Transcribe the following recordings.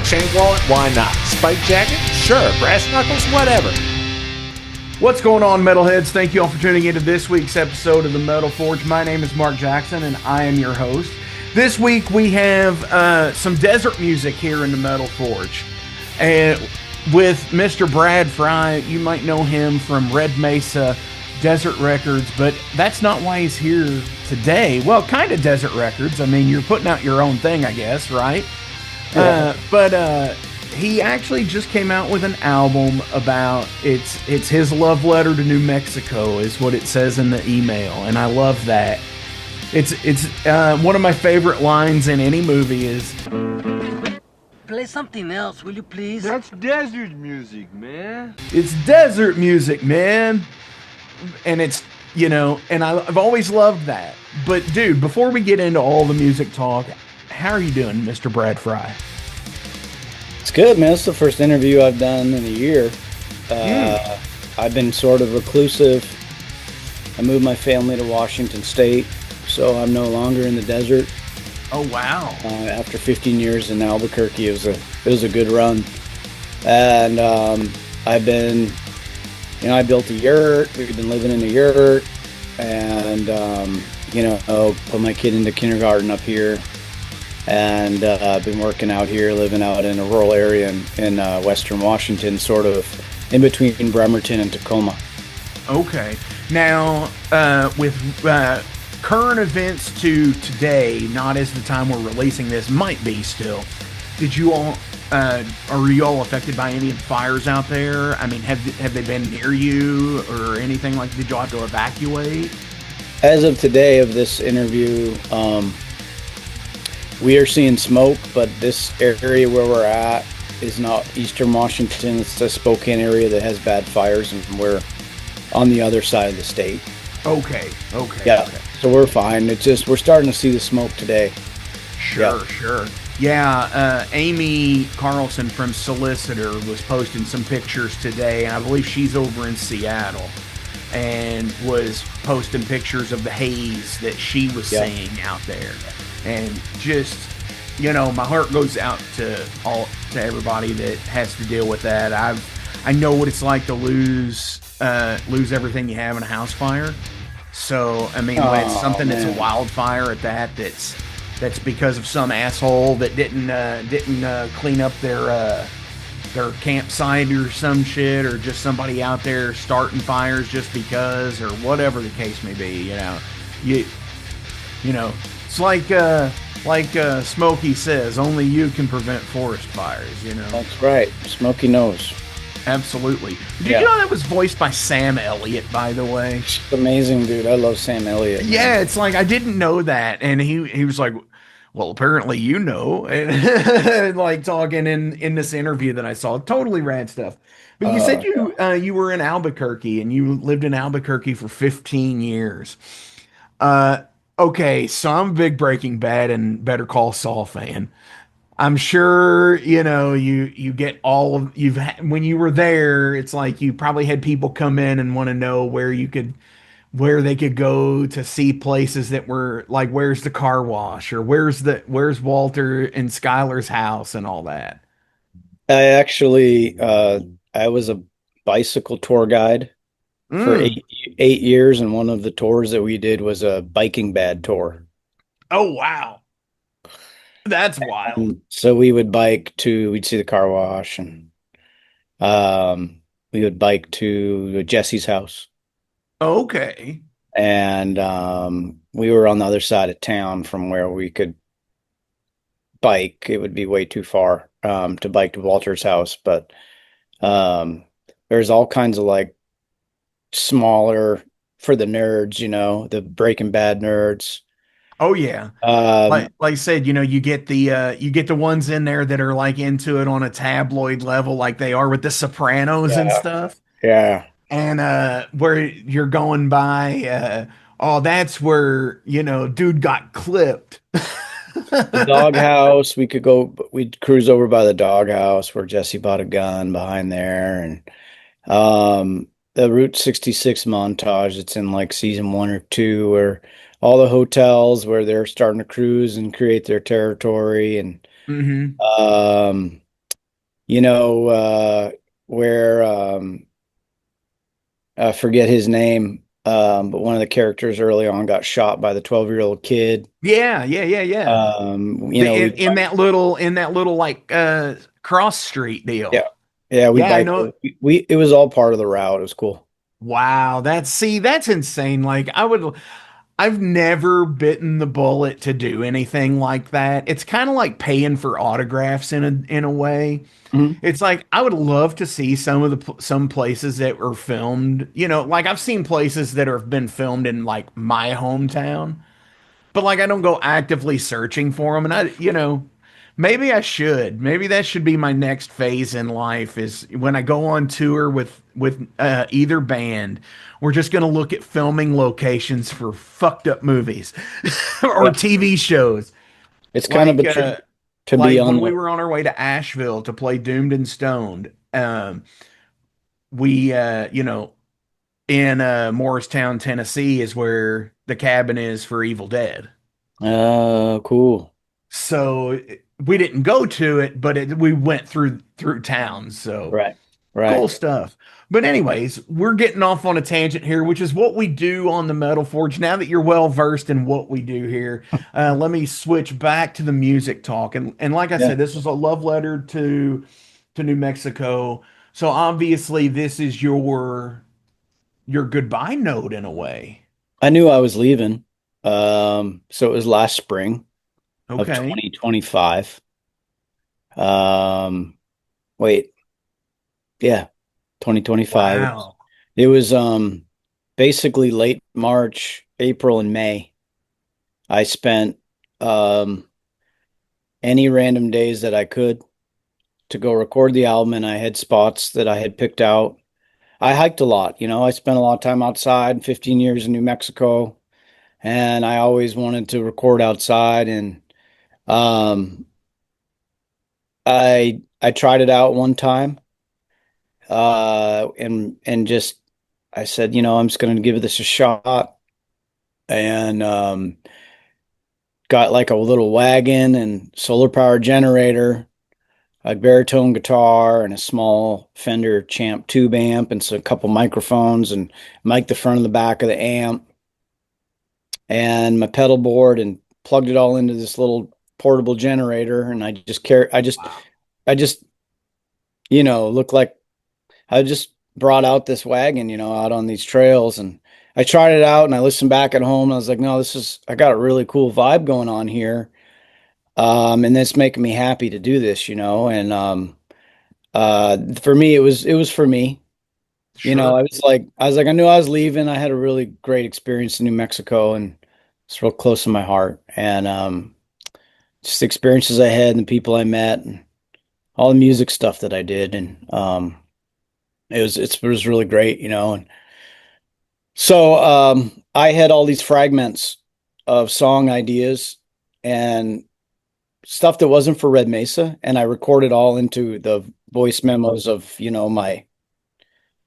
chain wallet? Why not? Spike jacket? Sure. Brass knuckles? Whatever. What's going on, metalheads? Thank you all for tuning into this week's episode of the Metal Forge. My name is Mark Jackson, and I am your host. This week we have some desert music here in the Metal Forge. And with Mr. Brad Frye, you might know him from Red Mesa Desert Records, but that's not why he's here today. Well, kind of Desert Records. I mean, you're putting out your own thing, I guess, right? Yeah. But he actually just came out with an album about it's his love letter to New Mexico, is what it says in the email, and I love that. It's one of my favorite lines in any movie is, "Play something else, will you please?" That's desert music, man. It's desert music, man. And it's, you know, and I've always loved that. But, dude, before we get into all the music talk, how are you doing, Mr. Brad Frye? It's good, man. It's the first interview I've done in a year. I've been sort of reclusive. I moved my family to Washington State, so I'm no longer in the desert. Oh, wow. After 15 years in Albuquerque, it was a good run. And I've been... You know, I built a yurt. We've been living in a yurt, and you know, put my kid into kindergarten up here, and I've been working out here, living out in a rural area in Western Washington, sort of in between Bremerton and Tacoma. Okay. Now, with current events to today, not as the time we're releasing this, might be still. Did you all? Are you all affected by any of the fires out there? I mean, have they been near you or anything like? Did you all have to evacuate? As of today of this interview, we are seeing smoke, but this area where we're at is not Eastern Washington. It's the Spokane area that has bad fires, and we're on the other side of the state. Okay. Yeah. Okay. So we're fine. It's just we're starting to see the smoke today. Sure. Yeah, Amy Carlson from Solicitor was posting some pictures today, and I believe she's over in Seattle, and was posting pictures of the haze that she was seeing out there. And just, you know, my heart goes out to everybody that has to deal with that. I know what it's like to lose everything you have in a house fire. So, I mean, when it's something that's a wildfire at that's because of some asshole that didn't clean up their campsite or some shit, or just somebody out there starting fires just because, or whatever the case may be. You know, it's like Smokey says, only you can prevent forest fires. You know, That's right. Smokey knows. Absolutely. Did you know that was voiced by Sam Elliott, by the way? Amazing, dude. I love Sam Elliott. Yeah, it's like I didn't know that, and he was like, well, apparently you know, and like talking in this interview that I saw, totally rad stuff. But you said you were in Albuquerque, and you lived in Albuquerque for 15 years. Okay, so I'm a big Breaking Bad and Better Call Saul fan. I'm sure, you know, you get all of when you were there, it's like you probably had people come in and want to know where they could go to see places that were like, where's the car wash, or where's Walter and Skylar's house and all that. I actually I was a bicycle tour guide for 8 years, and one of the tours that we did was a Biking Bad tour. Oh, wow. That's wild. So we would we'd see the car wash, and we would bike to Jesse's house. Okay. And we were on the other side of town from where we could bike. It would be way too far to bike to Walter's house, but there's all kinds of like smaller for the nerds, you know, the Breaking Bad nerds. Oh yeah. Like I said, you know, you get the ones in there that are like into it on a tabloid level, like they are with the Sopranos and stuff. Yeah. And where you're going by, that's where, you know, dude got clipped. The doghouse, we'd cruise over by the doghouse where Jesse bought a gun behind there, and the Route 66 montage. It's in like season 1 or 2, where all the hotels where they're starting to cruise and create their territory, and you know, where I forget his name, but one of the characters early on got shot by the 12-year-old kid. Yeah, yeah, yeah, yeah. You know, we In that little like cross street yeah, deal. yeah, we Yeah, I bike. know. We it was all part of the route. It was cool. Wow, that's insane. I've never bitten the bullet to do anything like that. It's kind of like paying for autographs in a way. Mhm. It's like I would love to see some places that were filmed, like I've seen places that have been filmed in like my hometown, but like I don't go actively searching for them. And maybe I should. Maybe that should be my next phase in life is when I go on tour with either band, we're just going to look at filming locations for fucked up movies or Yeah, TV shows. it's kind of Like a trip uh to be like on when we the. were on our way to Asheville to play Doomed and Stoned, we in Morristown, Tennessee is where the cabin is for Evil Dead. Cool. So we didn't go to it, but we went through town. So Right, right. cool stuff. But anyways, we're getting off on a tangent here, which is what we do on the Metal Forge. Now that you're well versed in what we do here, let me switch back to the music talk. And like I Yeah, said, this was a love letter to New Mexico. So obviously, this is your goodbye note in a way. I knew I was leaving. So it was last spring of Okay. 2025. Um, Wait, yeah, 2025. Wow. It was basically late March, April, and May. I spent um any random days that I could to go record the album, and I had spots that I had picked out. I hiked a lot, I spent a lot of time outside, 15 years in New Mexico, and I always wanted to record outside. And um I tried it out one time, and just I said, I'm just going to give this a shot, and got like a little wagon and solar power generator, a baritone guitar, and a small Fender Champ tube amp, and so a couple microphones, and mic the front and the back of the amp, and my pedal board, and plugged it all into this little portable generator. And I just looked like I just brought out this wagon, out on these trails. And I tried it out, and I listened back at home, and I was like, no, I got a really cool vibe going on here. And it's making me happy to do this, and for me, it was for me. Sure. I knew I was leaving. I had a really great experience in New Mexico, and it's real close to my heart. And just the experiences I had, and the people I met, and all the music stuff that I did. And it was really great, And so I had all these fragments of song ideas and stuff that wasn't for Red Mesa, and I recorded all into the voice memos of, my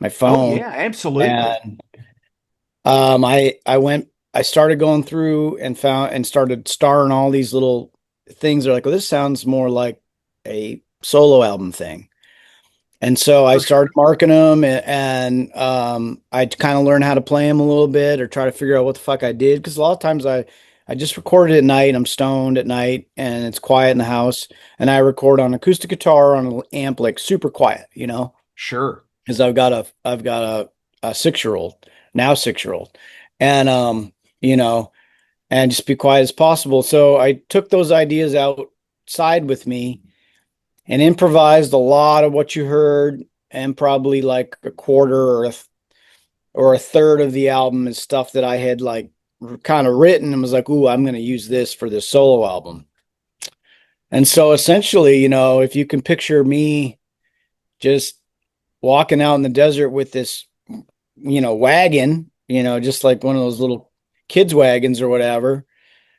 Oh phone. yeah, absolutely. And I started going through and found and started starring all these little things. They're like, well, this sounds more like a solo album thing. And so I For started sure. marking them, and I kind of learned how to play them a little bit, or try to figure out what the fuck I did. Because a lot of times I just recorded at night. I'm stoned at night, and it's quiet in the house, and I record on acoustic guitar on an amp, like super quiet, Sure. because I've got a 6-year-old, now 6-year-old, and you know, and just be quiet as possible. So I took those ideas outside with me and improvised a lot of what you heard, and probably like a quarter or a third of the album is stuff that I had like kind of written and was like, "Ooh, I'm going to use this for this solo album." And so essentially, if you can picture me just walking out in the desert with this, wagon, just like one of those little kids wagons or whatever,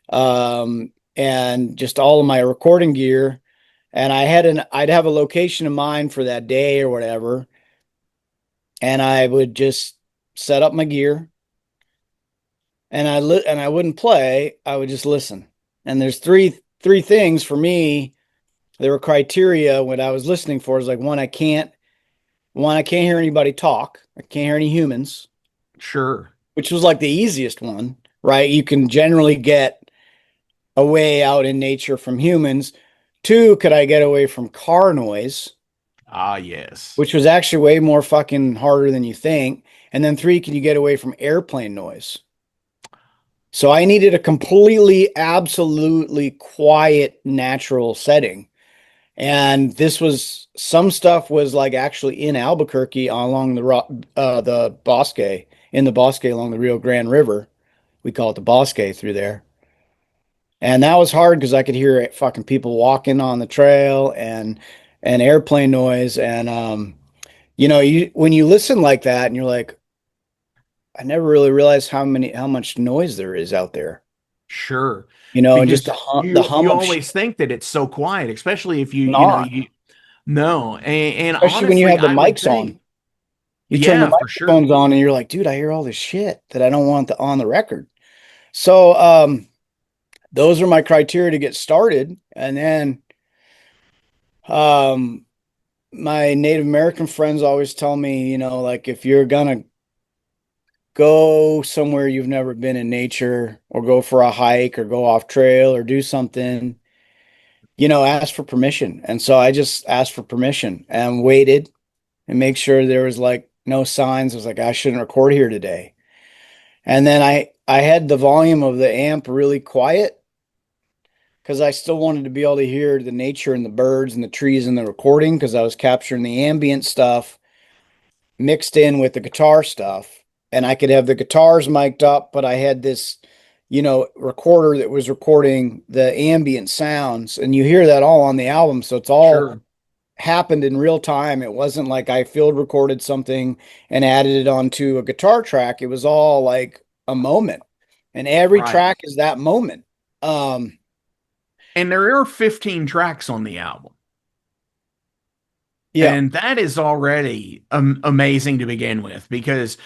and just all of my recording gear. And I'd have a location in mind for that day or whatever. And I would just set up my gear, and I wouldn't play. I would just listen. And there's three things for me there were criteria when I was listening for is like one, I can't hear anybody talk. I can't hear any humans, Sure. which was like the easiest one, right? You can generally get away out in nature from humans. Two, could I get away from car noise, Ah, yes. which was actually way more fucking harder than you think. And then three, can you get away from airplane noise? So I needed a completely, absolutely quiet, natural setting. And this was some stuff was like actually in Albuquerque along the Bosque, in the Bosque along the Rio Grande River. We call it the Bosque through there. And that was hard because I could hear fucking people walking on the trail and airplane noise. And you know, you when you listen like that and you're like, I never really realized how much noise there is out there. Sure. You know, and just Because the you hum of shit. always think that it's so quiet, especially if Not, you no. And especially when you honestly, have the I would mics think, on. You turn the yeah, for sure. microphones on and you're like, dude, I hear all this shit that I don't want on the record. So those are my criteria to get started. And then um my Native American friends always tell me, you know, like if you're gonna go somewhere you've never been in nature or go for a hike or go off trail or do something, you know, ask for permission. And so I just asked for permission and waited and make sure there was like no signs. I was like, I shouldn't record here today. And then I had the volume of the amp really quiet because I still wanted to be able to hear the nature and the birds and the trees in the recording because I was capturing the ambient stuff mixed in with the guitar stuff. And I could have the guitars mic'd up, but I had this, you know, recorder that was recording the ambient sounds. And you hear that all on the album. So it's all Sure. happened in real time. It wasn't like I field recorded something and added it onto a guitar track. It was all like a moment. And every Right. track is that moment. Um, And there are 15 tracks on the album. yeah, And that is already amazing to begin with because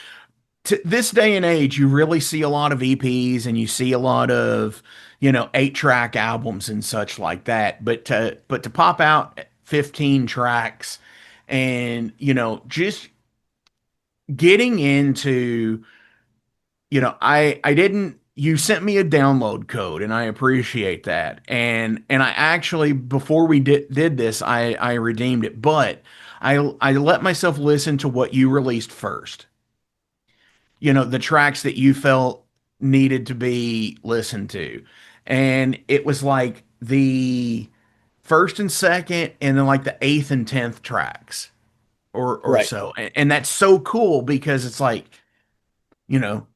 to this day and age, you really see a lot of EPs and you see a lot of, 8-track albums and such like that. But to pop out 15 tracks and, just getting into, I didn't you sent me a download code and I appreciate that. And I actually before we did this, I redeemed it, but I let myself listen to what you released first. The tracks that you felt needed to be listened to. And it was like the first and second, and then like the eighth and 10th tracks or right. so. And that's so cool because it's like, you know,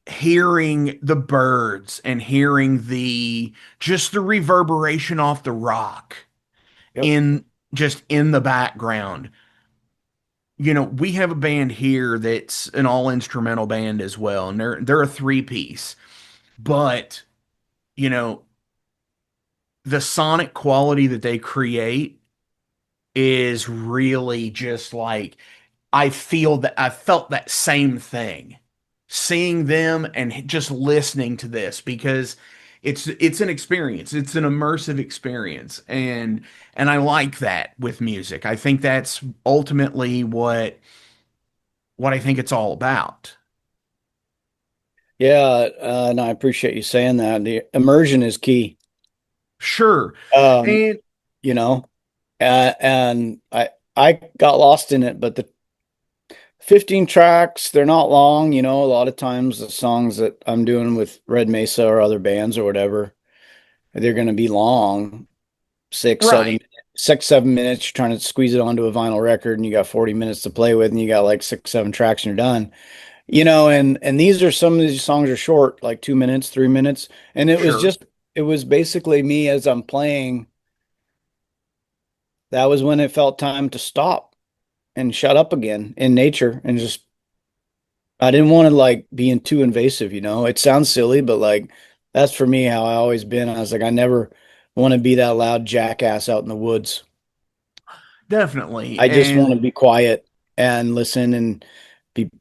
hearing the birds and hearing just the reverberation off the rock Yep. in just in the background. We have a band here that's an all instrumental band as well, and they're a three-piece. But, you know, the sonic quality that they create is really just like I felt that same thing seeing them and just listening to this because it's an experience. It's an immersive experience and I like that with music. I think that's ultimately what I think it's all about. Yeah, and I appreciate you saying that. The immersion is key. Sure. Um, And you know, and I got lost in it, but the 15 tracks, they're not long, you know, a lot of times the songs that I'm doing with Red Mesa or other bands or whatever, they're going to be long, six, seven, right. 6, 7 minutes. You're trying to squeeze it onto a vinyl record and you got 40 minutes to play with and you got like 6, 7 tracks and you're done. You know, and these are some of these songs are short, like 2 minutes, 3 minutes. And Sure. it was basically me as I'm playing. That was when it felt time to stop and shut up again in nature and just I didn't want to like being too invasive, you know. It sounds silly, but like that's for me how I always been. I was like, I never want to be that loud jackass out in the woods. Definitely. I just want to And be quiet and listen and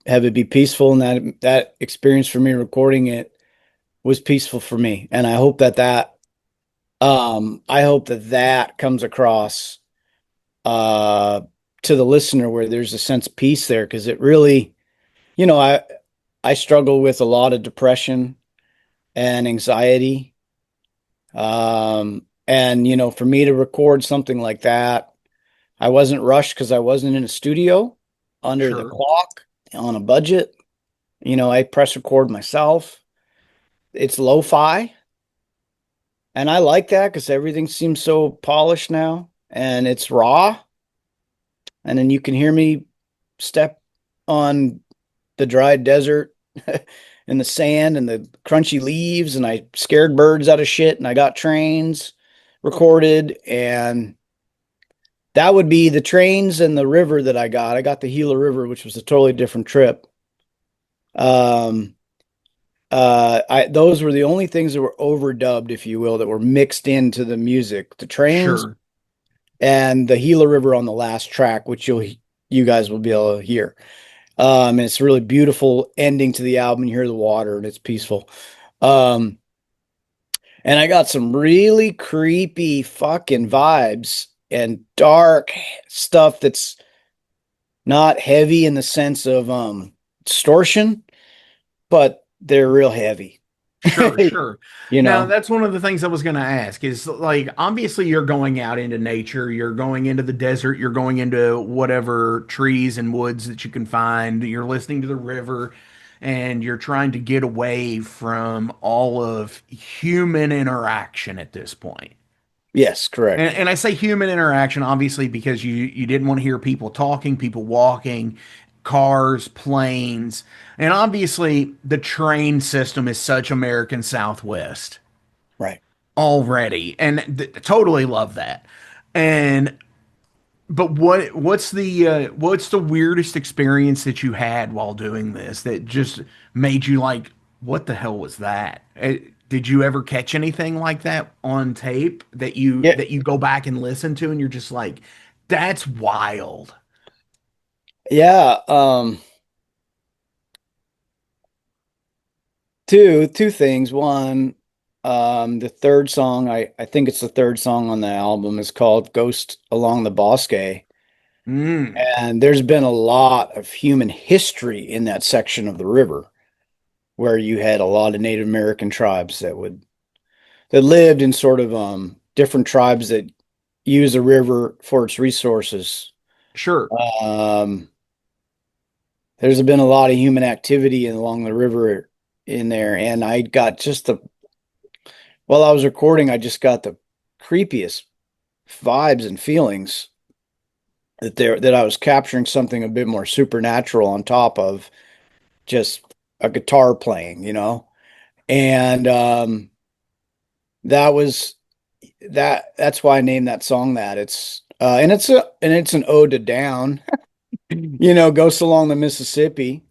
have it be peaceful. And that experience for me recording it was peaceful for me. And I hope that I hope that that comes across uh, to the listener where there's a sense of peace there because it really, you know, I struggle with a lot of depression and anxiety. And for me to record something like that, I wasn't rushed because I wasn't in a studio under the Sure. clock on a budget. I press record myself. It's lo-fi, and I like that because everything seems so polished now and it's raw. And then you can hear me step on the dry desert and the sand and the crunchy leaves, and I scared birds out of shit, and I got trains recorded, and that would be the trains and the river that I got. I got the Gila River, which was a totally different trip. Um, those were the only things that were overdubbed, if you will, that were mixed into the music. The trains Sure. and the Gila River on the last track, which you guys will be able to hear. And it's a really beautiful ending to the album. You hear the water and it's peaceful. Um, and I got some really creepy fucking vibes and dark stuff that's not heavy in the sense of distortion, but they're real heavy. Sure, sure. you Now, know? that's one of the things I was going to ask is like, obviously, you're going out into nature, you're going into the desert, you're going into whatever trees and woods that you can find, you're listening to the river, and you're trying to get away from all of human interaction at this point. Yes, correct. And I say human interaction, obviously, because you didn't want to hear people talking, people walking, cars, planes, and obviously the train system is such American Southwest Right. already, and totally love that. And but what's the weirdest experience that you had while doing this that just made you like, what the hell was that? Did you ever catch anything like that on tape Yeah. that you go back and listen to and you're just like, that's wild? Yeah. Two things. One, the third song, I think it's the third song on the album, is called Ghost Along the Bosque. Mm, And there's been a lot of human history in that section of the river where you had a lot of Native American tribes that lived in sort of different tribes that use the river for its resources. sure, Um, there's been a lot of human activity along the river in there, and I got just the while I was recording, I just got the creepiest vibes and feelings that I was capturing something a bit more supernatural on top of just a guitar playing. And that was that's why I named that song that. It's an ode to down, Ghosts Along the Mississippi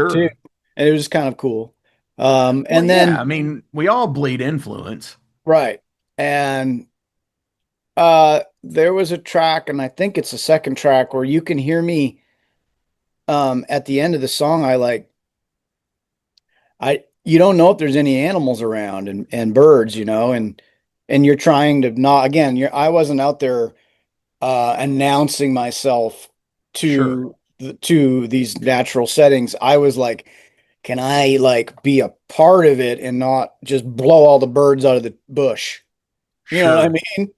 too. sure. And it was just kind of cool. Well, And yeah, I then mean, we all bleed influence. right. And there was a track, and I think it's the second track where you can hear me at the end of the song. I you don't know if there's any animals around and birds, and you're trying to not again, I wasn't out there announcing myself Sure, to these natural settings. I was like, can I like be a part of it and not just blow all the birds out of the bush? You know what I sure. mean?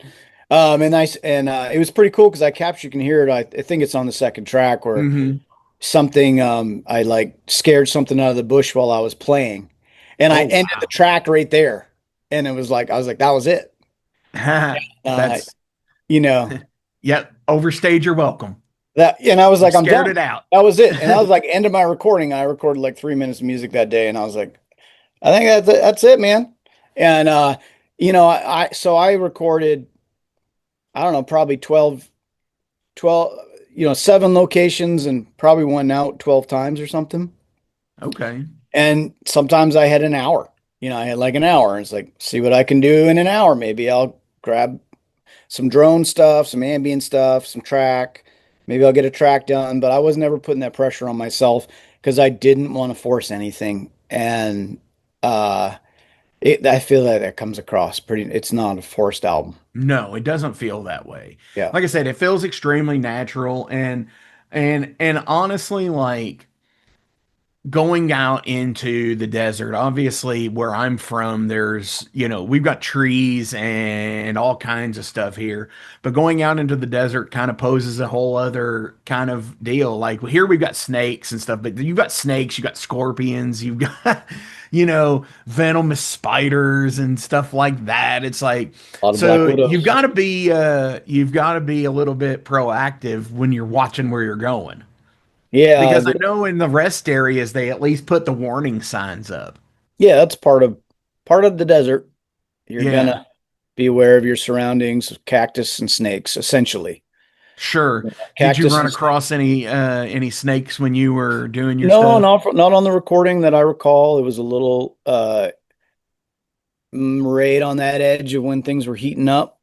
And it was pretty cool because I captured, you can hear it. I think it's on the second track where Hmm. something I like scared something out of the bush while I was playing, and I Oh, ended the wow. track right there, and it was like I was like that was it. Uh, That's, you know yeah, overstayed your welcome. that, and I was You like I'm scared done. it out. That was it, and I was like end of my recording. I recorded like 3 minutes of music that day, and I was like, I think that's it, man. And so I recorded, I don't know, probably 12, 7 locations and probably went out 12 times or something. Okay. And sometimes I had an hour. I had like an hour. It's like, see what I can do in an hour. Maybe I'll grab some drone stuff, some ambient stuff, some track. Maybe I'll get a track done. But I was never putting that pressure on myself because I didn't want to force anything. And uh, I feel like that comes across pretty. It's not a forced album. No, it doesn't feel that way. Yeah, Like I said, it feels extremely natural and honestly, like going out into the desert, obviously where I'm from, there's, we've got trees and all kinds of stuff here. But going out into the desert kind of poses a whole other kind of deal. Like here we've got snakes and stuff, but you've got snakes, you've got scorpions, you've got, venomous spiders and stuff like that. It's like, a lot of Black so you've Widows. got to be a little bit proactive when you're watching where you're going. Yeah, Because I know in the rest areas they at least put the warning signs up. yeah, that's part of the desert. You're gonna Yeah, be aware of your surroundings, cactus and snakes, essentially. sure. Did you Cactus run and snakes. across any snakes when you were doing your No, stuff? not on the recording that I recall. It was a little right on that edge of when things were heating up,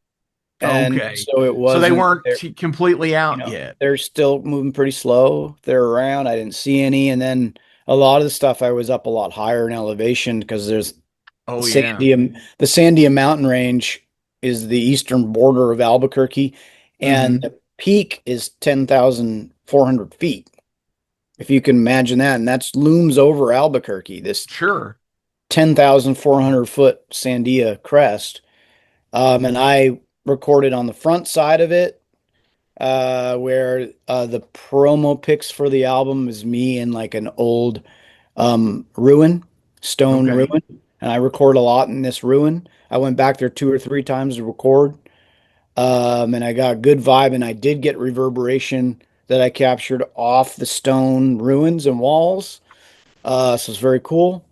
and Okay. so it So they wasn't. weren't completely You out know, yet. they're still moving pretty slow. They're around. I didn't see any. And then a lot of the stuff I was up a lot higher in elevation because there's Oh yeah. The Sandia mountain range is the eastern border of Albuquerque, and Hmm. the peak is 10,400 feet. If you can imagine that, and that's looms over Albuquerque, this Sure. 10,400 foot Sandia crest. And I recorded on the front side of it where the promo pics for the album is me in like an old ruin, stone Okay. ruin, and I record a lot in this ruin. I went back there 2 or 3 times to record, and I got good vibe, and I did get reverberation that I captured off the stone ruins and walls. So it's very cool.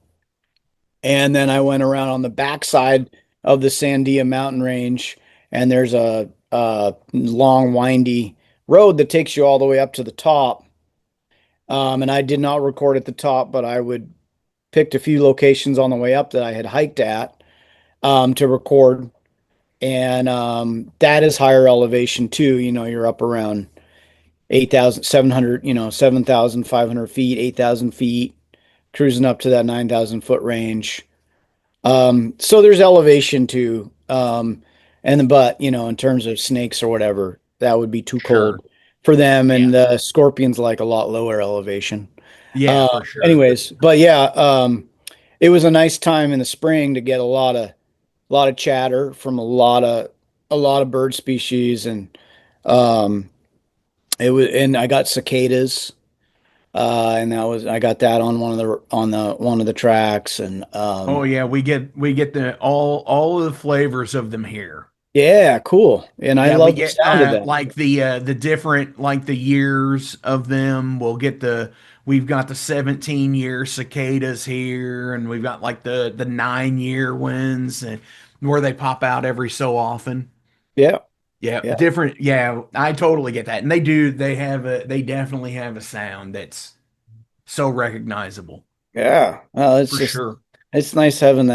And then I went around on the backside of the Sandia mountain range, and there's a long, windy road that takes you all the way up to the top. And I did not record at the top, but I would picked a few locations on the way up that I had hiked at to record. And that is higher elevation too. You're up around 8,700, 7,500 feet, 8,000 feet, cruising up to that 9,000 foot range. So there's elevation too. But in terms of snakes or whatever, that would be too Sure. cold for them. Yeah. And the scorpions like a lot lower elevation. Yeah, for sure. Anyways, but yeah, it was a nice time in the spring to get a lot of chatter from a lot of bird species, and um, and I got cicadas, and I got that on one of the tracks, and Oh yeah, we get the all of the flavors of them here. yeah, cool, and I Yeah, we love the get sound of that. like the different like the years of them. We've got the 17-year cicadas here, and we've got like the 9-year ones, and where they pop out every so often. Yeah, Yeah, yeah, different. Yeah, I totally get that, and they definitely have a sound that's so recognizable yeah. Well, for sure. it's nice having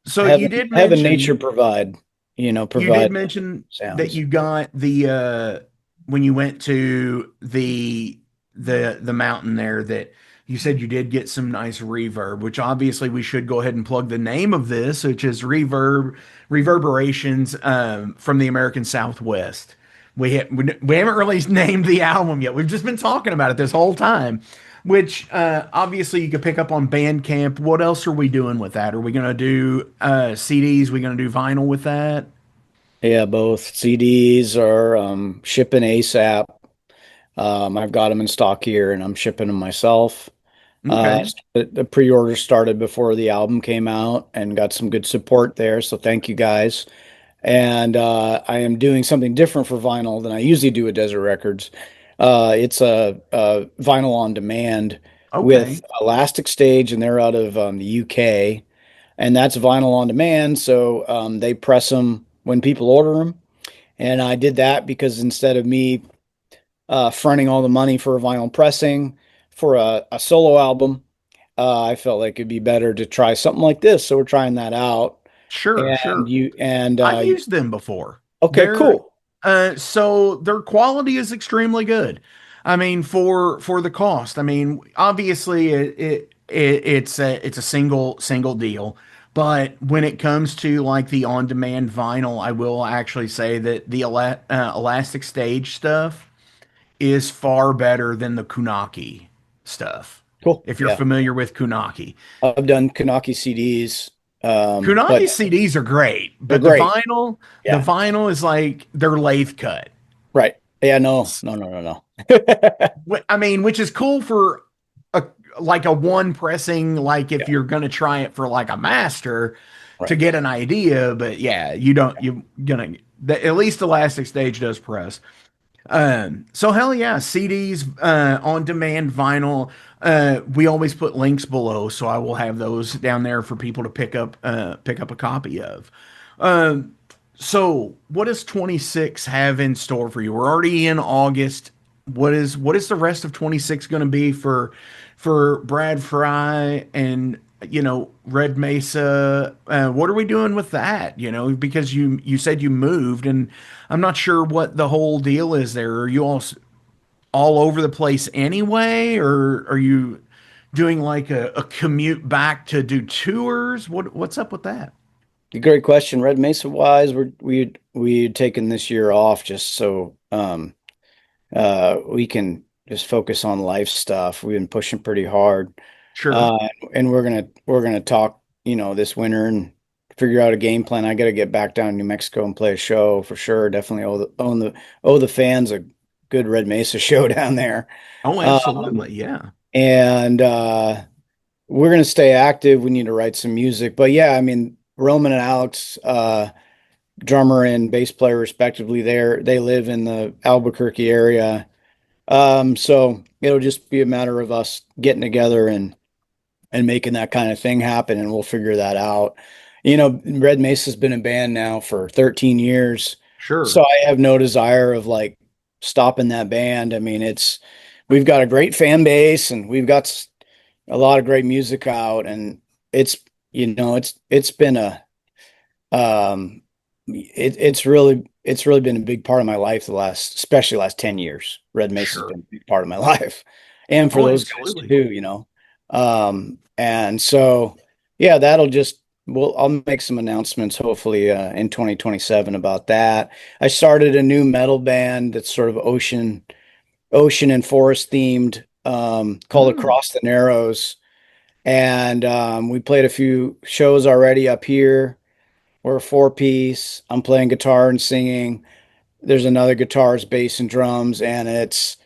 So you did having nature mention provide You did provide mention that sounds. you got the when you went to the mountain there that you said you did get some nice reverb, which obviously we should go ahead and plug the name of this, which is Reverberations from the American Southwest. We haven't really named the album yet. We've just been talking about it this whole time, which obviously you could pick up on Bandcamp. What else are we doing with that? Are we going to do CDs? We going to do vinyl with that? Yeah, both CDs are shipping ASAP. I've got them in stock here, and I'm shipping them myself. Okay. The pre-order started before the album came out, and got some good support there. So thank you guys. And I am doing something different for vinyl than I usually do with Desert Records. It's a vinyl on demand with Okay. Elastic Stage, and they're out of the UK, and that's vinyl on demand. So they press them when people order them, and I did that because instead of me fronting all the money for a vinyl pressing for a solo album, I felt like it'd be better to try something like this. So we're trying that out. Sure, And sure. you and I've used them before. okay, They're cool. so their quality is extremely good. I mean, for the cost. I mean, obviously it's a single deal, But when it comes to like the on-demand vinyl, I will actually say that the elastic stage stuff is far better than the Kunaki stuff. Cool. If you're Yeah. familiar with Kunaki. I've done Kanaki CDs, but Kunaki CDs are great, they're but great. the Yeah. vinyl is like they're lathe cut. Right. Yeah. No, no, no, no, no. I mean, which is cool for a like a one pressing, like if Yeah. you're gonna try it for like a master to Right. get an idea, but yeah, you don't you gonna at least Elastic Stage does press. So hell yeah, CDs, on demand vinyl. We always put links below, so I will have those down there for people to pick up a copy of. Um, so what does 26 have in store for you? We're already in August. What is the rest of 26 going to be for Brad Frye and Red Mesa? What are we doing with that? Because you said you moved, and I'm not sure what the whole deal is there. Are you all over the place anyway, or are you doing like a commute back to do tours? What's up with that? Great question. Red Mesa wise, we'd taken this year off just so we can just focus on life stuff. We've been pushing pretty hard. Sure. Uh and we're gonna talk, this winter and figure out a game plan. I gotta get back down to New Mexico and play a show for sure. Definitely owe the fans a good Red Mesa show down there. Oh, Um absolutely. Yeah. and we're gonna stay active. We need to write some music. But yeah, I mean, Roman and Alex, drummer and bass player respectively, they live in the Albuquerque area. So it'll just be a matter of us getting together and making that kind of thing happen, and we'll figure that out. Red Mesa's been a band now for 13 years, so Sure. I have no desire of like stopping that band. I mean, we've got a great fan base and we've got a lot of great music out, and it's it's been a it's really been a big part of my life especially last 10 years. Red Mesa's Sure. been a big part of my life, and for Oh, those guys absolutely. too. And so yeah, I'll make some announcements hopefully in 2027 about that. I started a new metal band that's sort of ocean and forest themed, called Mm. Across the Narrows, and we played a few shows already up here. We're a four piece. I'm playing guitar and singing. There's another guitars, bass, and drums, and it's,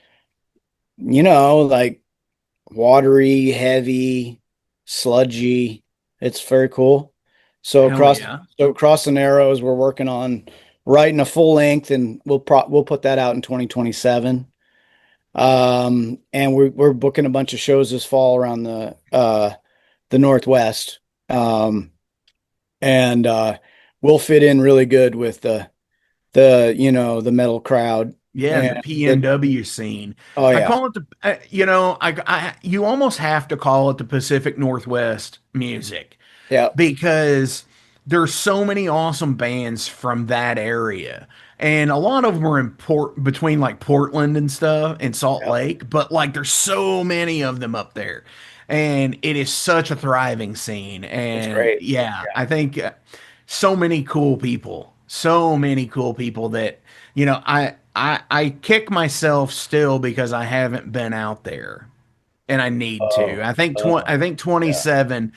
like watery, heavy, sludgy. It's very cool. So Hell across yeah. so across the narrows, we're working on writing a full length, and we'll put that out in 2027. And we're booking a bunch of shows this fall around the Northwest. And we'll fit in really good with the metal crowd. Yeah, the And PNW scene. oh I yeah, call it you almost have to call it the Pacific Northwest music yeah, because there's so many awesome bands from that area. And a lot of them are in between like Portland and stuff and Salt yeah. Lake, but like there's so many of them up there. And it is such a thriving scene. It's And great. yeah, Yeah. I think so many cool people that, I kick myself still because I haven't been out there and I need to. Oh, I think yeah. 27,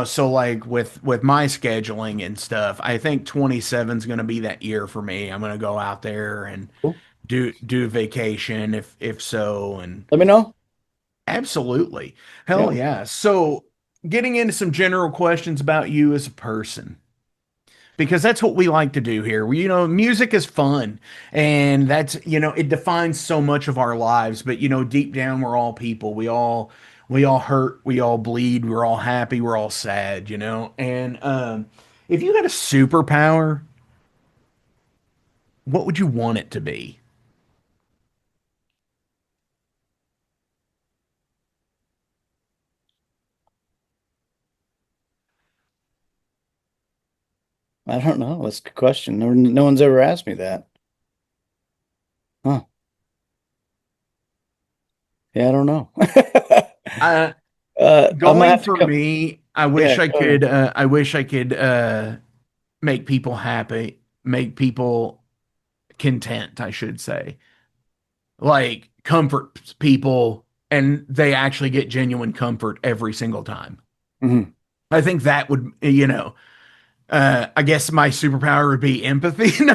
so like with my scheduling and stuff, I think 27 is going to be that year for me. I'm going to go out there and Cool. do vacation if so, and Let me know. absolutely. Hell Yeah. yeah. So, getting into some general questions about you as a person, because that's what we like to do here. Music is fun, and it defines so much of our lives. But deep down, we're all people. We all hurt, we all bleed, we're all happy, we're all sad. And if you had a superpower, what would you want it to be? I don't know. That's a good question. No one's ever asked me that. Huh. Yeah, I don't know. Uh, I'm gonna Going have to for come. me, I Yeah, wish I go ahead. could. I wish I could make people happy, make people content. I should say, like comfort people, and they actually get genuine comfort every single time. Mhm. I think that would, I guess my superpower would be empathy. No,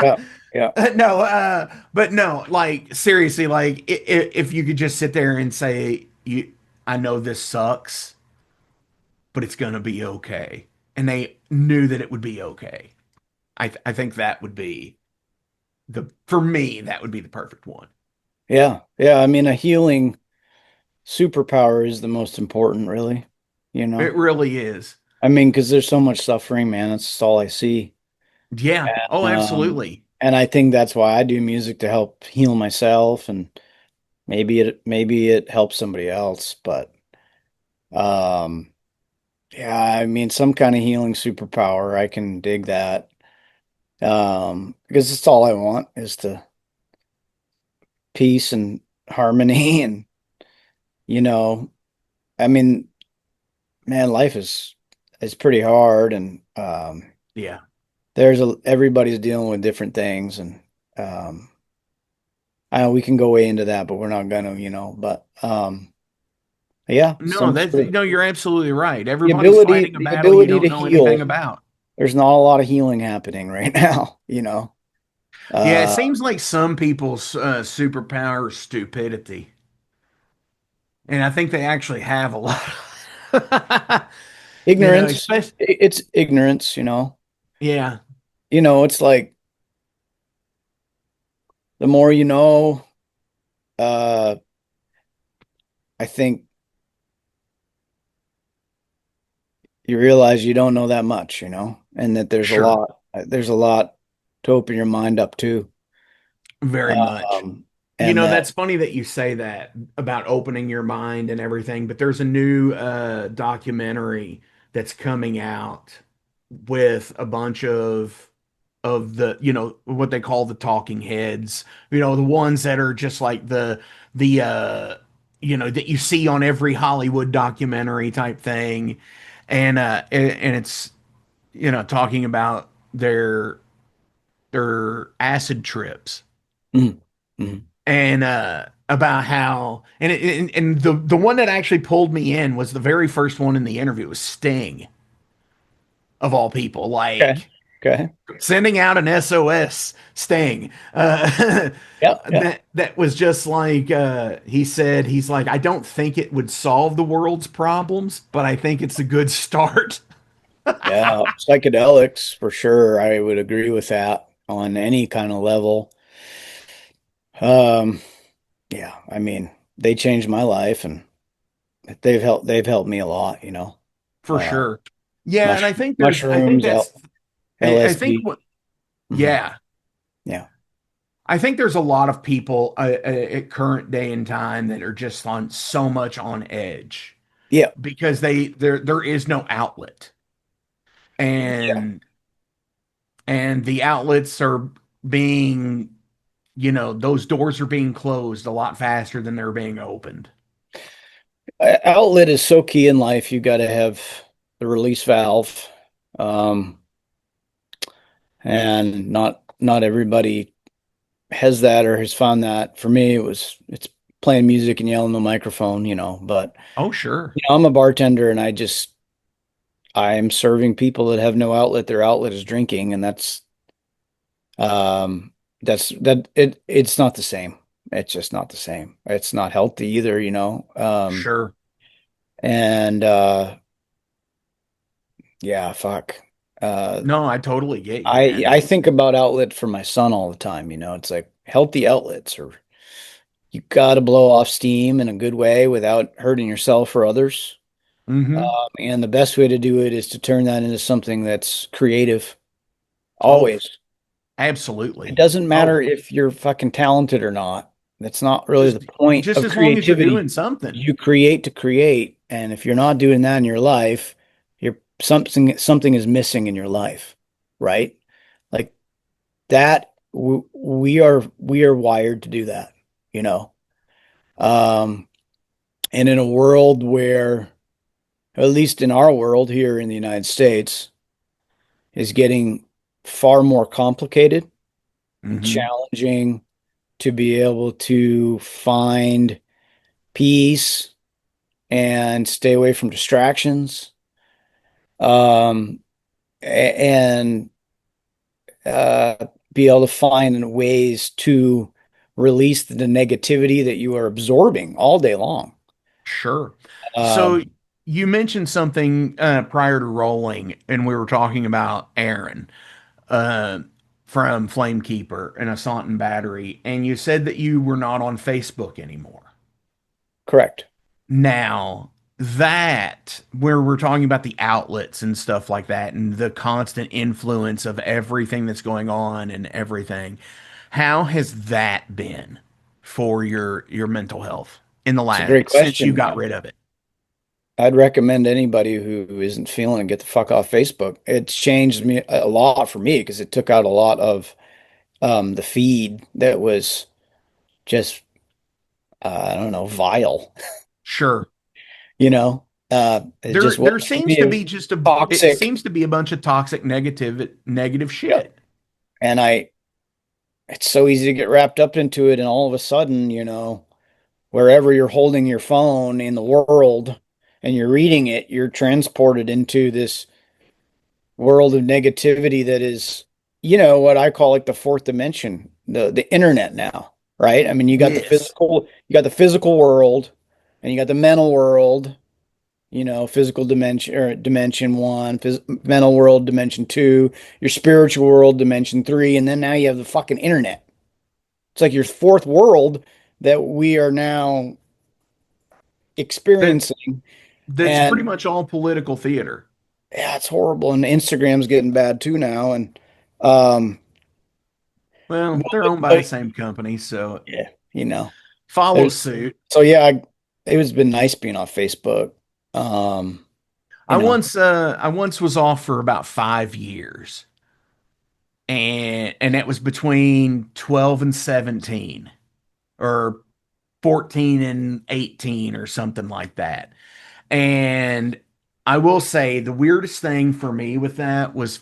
Yeah, yeah. no, but no, like seriously, like if you could just sit there and say, I know this sucks, but it's gonna be okay, and they knew that it would be okay. I think that would be for me, that would be the perfect one. Yeah, yeah. I mean, a healing superpower is the most important, really. You It know, really is. I mean, because there's so much suffering, man. That's just all I see. Yeah. Oh, Um, absolutely. and I think that's why I do music to help heal myself, and maybe it helps somebody else. But um, yeah, I mean, some kind of healing superpower, I can dig that. Because it's all I want is to peace and harmony, and you know, I mean, man, life is pretty hard, and Yeah. everybody's dealing with different things, and um, I know we can go way into that, but we're not gonna, but yeah, No, some that's sort of no, you're absolutely right. the Everybody's ability fighting a the battle you ability to don't know anything heal. about. There's not a lot of healing happening right now. Yeah, it Uh, seems like some people's superpower is stupidity. And I think they actually have a lot. Ignorance, Especially, it's ignorance. yeah, It's like the more you know, uh, I think you realize you don't know that much, and that sure, there's a lot to open your mind up to. very much. Um, and that, That's funny that you say that about opening your mind and everything, but there's a new documentary that's coming out with a bunch of the, what they call the talking heads, the ones that are just like the that you see on every Hollywood documentary type thing. And it's, talking about their acid trips mm, mm. and about how and the one that actually pulled me in was the very first one in the interview was Sting of all people, Okay, like okay, sending out an SOS Sting. yeah, yeah, That was just like he said. He's like, I don't think it would solve the world's problems, but I think it's a good start. yeah. Psychedelics for sure. I would agree with that on any kind of level. Um, yeah, I mean, they changed my life, and they've helped me a lot. For Uh, sure. Yeah, and I think mushrooms, I think LSD. what, Hmm. yeah, Yeah, I think there's a lot of people at current day and time that are just on so much on edge yeah, because there is no outlet, yeah. and the outlets are being, those doors are being closed a lot faster than they're being opened. Outlet is so key in life. You got to have the release valve, um, and not everybody has that or has found that. For me, it's playing music and yelling in the microphone, But Oh, sure. I'm a bartender, and I am serving people that have no outlet. Their outlet is drinking, and um it's not the same. It's just not the same. It's not healthy either. Sure. And yeah, fuck. Uh, No, I totally get you, I man. I think about outlet for my son all the time. It's like healthy outlets, or you got to blow off steam in a good way without hurting yourself or others. Hmm. And the best way to do it is to turn that into something that's creative. Oh, Always. It absolutely. doesn't Oh, matter if you're fucking talented or not. That's not really just the point just of as long as you're creativity. doing something. You create to create, and if you're not doing that in your life, you're something is missing in your life, right? Like that we are wired to do that, you know. Um, and in a world where at least in our world here in the United States, is getting far more complicated and Hmm. challenging to be able to find peace and stay away from distractions. Um, and uh, be able to find ways to release the negativity that you are absorbing all day long. Sure. So Um, you mentioned something prior to rolling, and we were talking about Aaron uh, from Flamekeeper and ossont&battery, and you said that you were not on Facebook anymore. Correct. Now, that where we're talking about the outlets and stuff like that, and the constant influence of everything that's going on and everything, how has that been for your mental health in the It's a last great since you question. got rid of it? I'd recommend anybody who isn't feeling it get the fuck off Facebook. It's changed me a lot for me because it took out a lot of the feed that was just I don't know, vile. Sure. You know, it There just there wasn't for seems me. to It was be just a it toxic. seems to be a bunch of toxic negative Yeah. shit. And it's so easy to get wrapped up into it, and all of a sudden, wherever you're holding your phone in the world and you're reading it, you're transported into this world of negativity that is, what I call like the fourth dimension, the internet now, right? I mean, Yes. you got the physical world, and you got the mental world, physical dimension or dimension one, mental world dimension two, your spiritual world dimension three, and then now you have the fucking internet. It's like your fourth world that we are now That experiencing. that's pretty And much all political theater. yeah, it's horrible. And Instagram's getting bad too now. And um, Well, they're but, owned by the but same company, so yeah, you know, follow there's suit. so yeah, it has been nice being off Facebook. Um, you know, I once was off for about 5 years, and that was between 12 and 17 or 14 and 18 or something like that. And I will say the weirdest thing for me with that was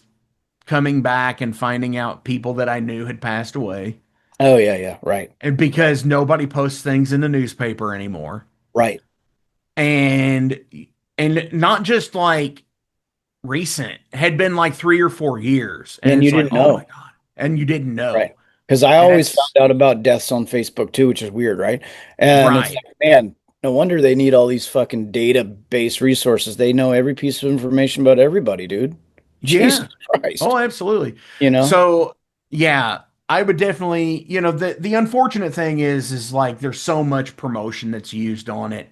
coming back and finding out people that I knew had passed away. oh yeah, yeah, right, And because nobody posts things in the newspaper anymore. right. And not just like recent, had been like 3 or 4 years. And And you it's like, didn't oh my know, God. And you didn't right? know. Because I And always found that's out about deaths on Facebook too, which is weird, right? And it's right. like, man, no wonder they need all these fucking database resources. They know every piece of information about everybody, dude. Jesus Yeah. Christ. Oh, absolutely. You know? So yeah, I would definitely, the unfortunate thing is like there's so much promotion that's used on it.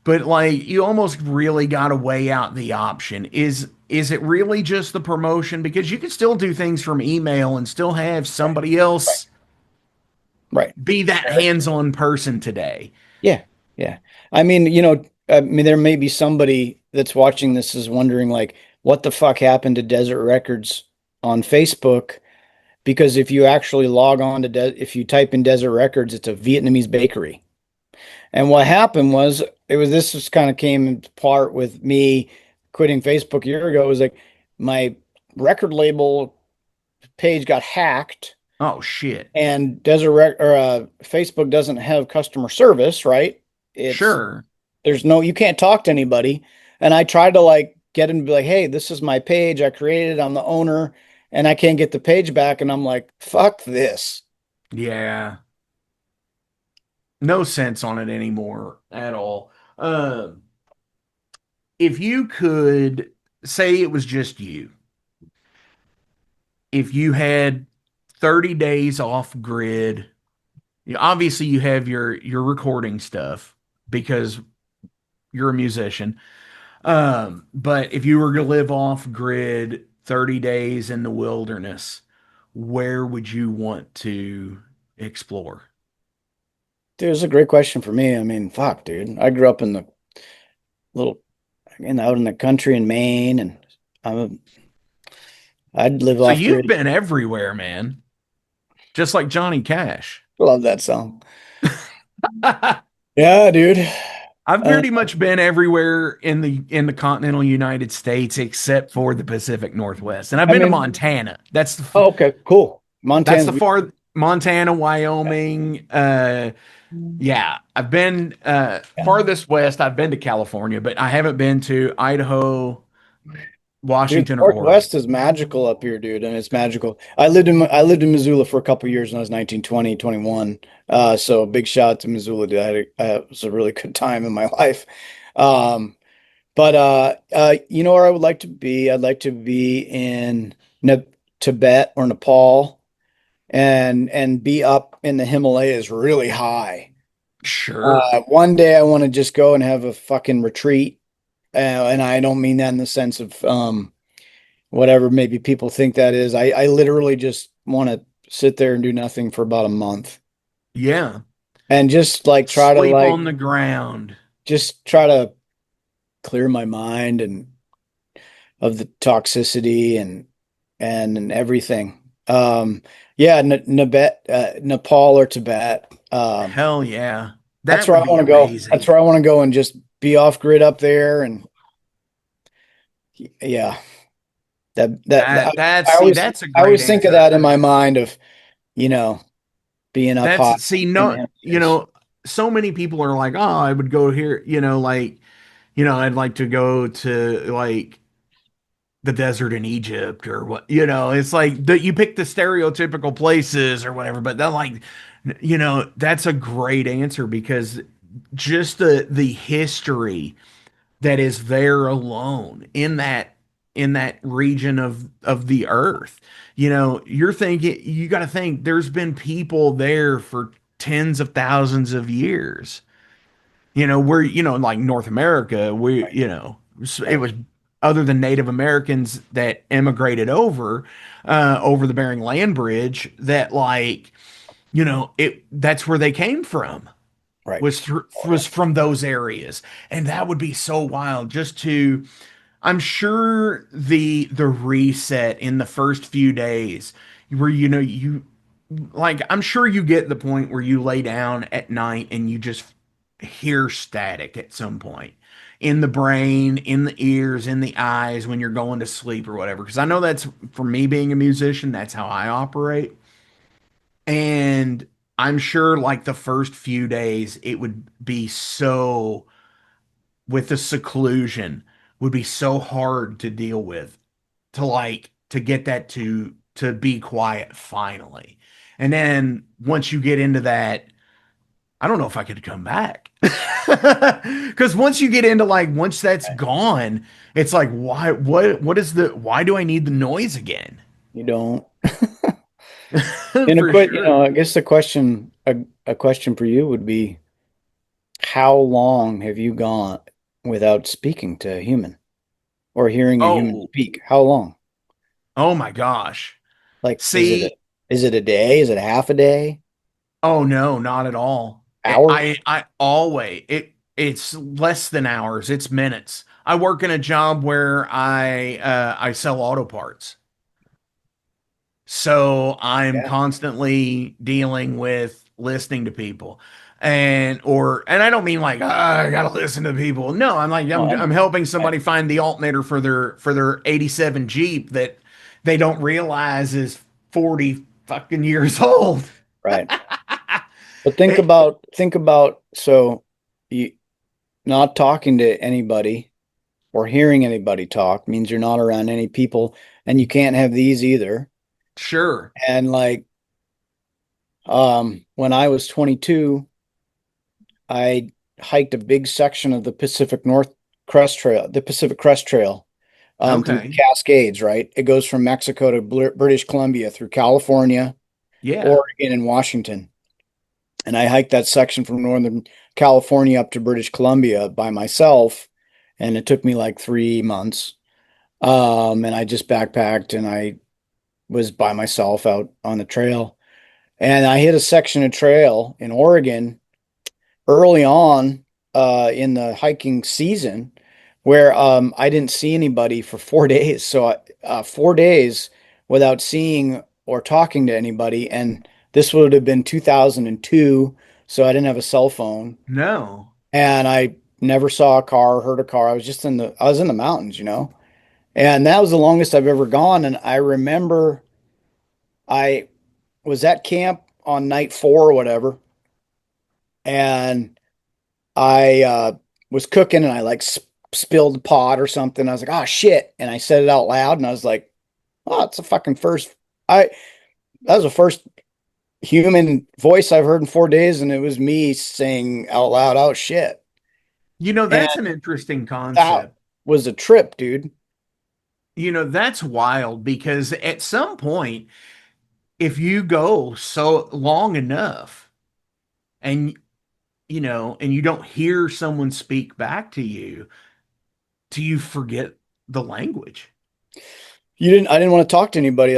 But like you almost really got to weigh out the option. Is it really just the promotion? Because you can still do things from email and still have somebody Right. else Right. be that hands-on person today. Yeah. Yeah. I mean, there may be somebody that's watching this is wondering, like, what the fuck happened to Desert Records on Facebook? Because if you actually log on to, if you type in Desert Records, it's a Vietnamese bakery. And what happened was, this just kind of came into part with me quitting Facebook a year ago. It was like my record label page got hacked, Oh shit. and Facebook doesn't have customer service, right? It's Sure. you can't talk to anybody. And I tried to like get him to be like, hey, this is my page. I created it. I'm the owner, and I can't get the page back. And I'm like, fuck this. Yeah. No sense on it anymore at all. If you could say it was just you, if you had 30 days off grid, obviously you have your recording stuff because you're a musician. But if you were to live off grid 30 days in the wilderness, where would you want to explore? Dude, it's a great question for me. I mean, fuck, dude. I grew up in the little, out in the country in Maine, and I'm I'd live So off you've grid. been everywhere, man. Just like Johnny Cash. Love that song. Yeah, dude. I've Uh, pretty much been everywhere in the continental United States except for the Pacific Northwest, and I've I been to mean, Montana. oh, okay, cool. That's Montana's the far Montana, Wyoming. Yeah, I've been farthest west. I've been to California, but I haven't been to Idaho, dude, Washington, or Oregon. Northwest is magical up here, dude, and it's magical. I lived in Missoula for a couple years when I was 19, 20, 21. So big shout out to Missoula, dude. It was a really good time in my life. Um, but you know where I would like to be? I'd like to be in ne Tibet or Nepal and be up in the Himalayas really high. Sure. One day I want to just go and have a fucking retreat. And I don't mean that in the sense of whatever maybe people think that is. I literally just want to sit there and do nothing for about a month Yeah. and just like try to Sleep like on the ground. just try to clear my mind and of the toxicity and everything. Yeah, Nepal or Tibet. Hell yeah. That's That where would I be want to go. That's amazing. where I want to go and just be off grid up there. And yeah, I See, always that's a I great always think of answer. that in my mind of, you know, being up high in the No, Himalayas. so many people are like, oh, I would go here, like, I'd like to go to like the desert in Egypt or what, it's like that you pick the stereotypical places or whatever, but then like, that's a great answer because just the history that is there alone in that region of the earth. You're thinking you got to think there's been people there for tens of thousands of years. We're like North America, it Right, was other than Native Americans that immigrated over the Bering Land Bridge that like it that's where they came from right. Oh, yeah. was from those areas, and that would be so wild just to. I'm sure the reset in the first few days where you like I'm sure you get the point where you lay down at night and you just hear static at some point in the brain, in the ears, in the eyes when you're going to sleep or whatever. Because I know that's for me being a musician, that's how I operate. And I'm sure like the first few days, it would be so, with the seclusion, would be so hard to deal with, to get that to be quiet finally. And then once you get into that, I don't know if I could come back. Because once you get into like, once that's Right. gone, it's like, why do I need the noise again? You don't. And For sure. I guess a question for you would be, how long have you gone without speaking to a human or hearing a human Oh, speak? How long? oh my gosh. Like, See, is it a day? Is it half a day? oh no, not at all. Hours? I always it's less than hours, it's minutes. I work in a job where I sell auto parts. So I'm Yeah. constantly dealing with listening to people. And I don't mean like I gotta listen to people. No, I'm like No, I'm helping I- somebody find the alternator for their 87 Jeep that they don't realize is 40 fucking years old. right. But It, think about so you not talking to anybody or hearing anybody talk means you're not around any people, and you can't have these either. sure. And like when I was 22, I hiked a big section of the Pacific Crest Trail through the Okay. Cascades, right? It goes from Mexico to British Columbia through California, Yeah. Oregon, and Washington. And I hiked that section from Northern California up to British Columbia by myself. And it took me like 3 months. And I just backpacked and I was by myself out on the trail. And I hit a section of trail in Oregon early on in the hiking season where I didn't see anybody for 4 days. So 4 days without seeing or talking to anybody. And this would have been 2002. So I didn't have a cell phone. No. And I never saw a car, heard a car. I was in the mountains, And that was the longest I've ever gone. And I remember I was at camp on night 4 or whatever, and I was cooking and I like spilled a pot or something. I was like, oh shit. And I said it out loud and I was like, oh, it's a fucking first. I That was the first human voice I've heard in 4 days, and it was me saying out loud, oh shit. And That's an interesting that concept. was a trip, dude. That's wild because at some point, if you go so long enough and and you don't hear someone speak back to you, do you forget the language? I didn't want to talk to anybody.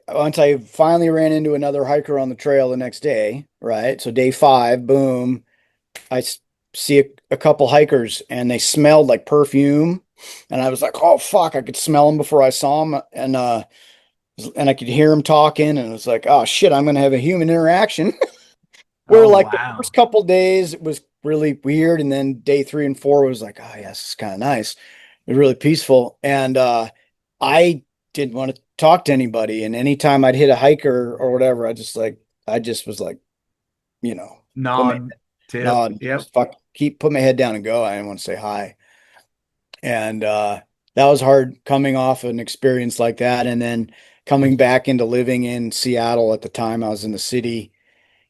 Once I finally ran into another hiker on the trail the next day, right? So day 5, boom, I see a couple hikers and they smelled like perfume. And I was like, oh fuck, I could smell them before I saw them. And I could hear them talking. And it was like, oh shit, I'm going to have a human interaction. Where Oh, like the wow. first couple days it was really weird. And then day 3 and 4 was like, oh yes, it's kind of nice. It was really peaceful. And I didn't want to talk to anybody. And anytime I'd hit a hiker or whatever, I just was like, you know, put my Nod, tip. no, Yep. just put my head down and go. I didn't want to say hi. And that was hard coming off an experience like that. And then coming back into living in Seattle at the time I was in the city,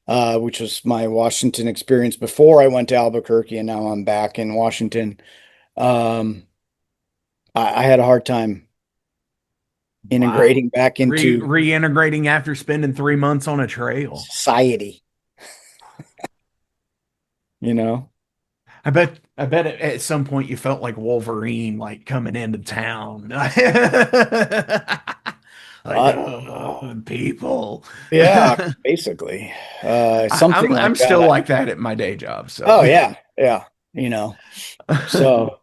which was my Washington experience before I went to Albuquerque, and now I'm back in Washington. Um, I had a hard time Wow. integrating back into Reintegrating after spending 3 months on a trail. society, you know? I bet at some point you felt like Wolverine, like coming into town. Like, Uh, oh, people. yeah, basically. Something I'm like still that. like that at my day job. Oh So, yeah, yeah, you know. So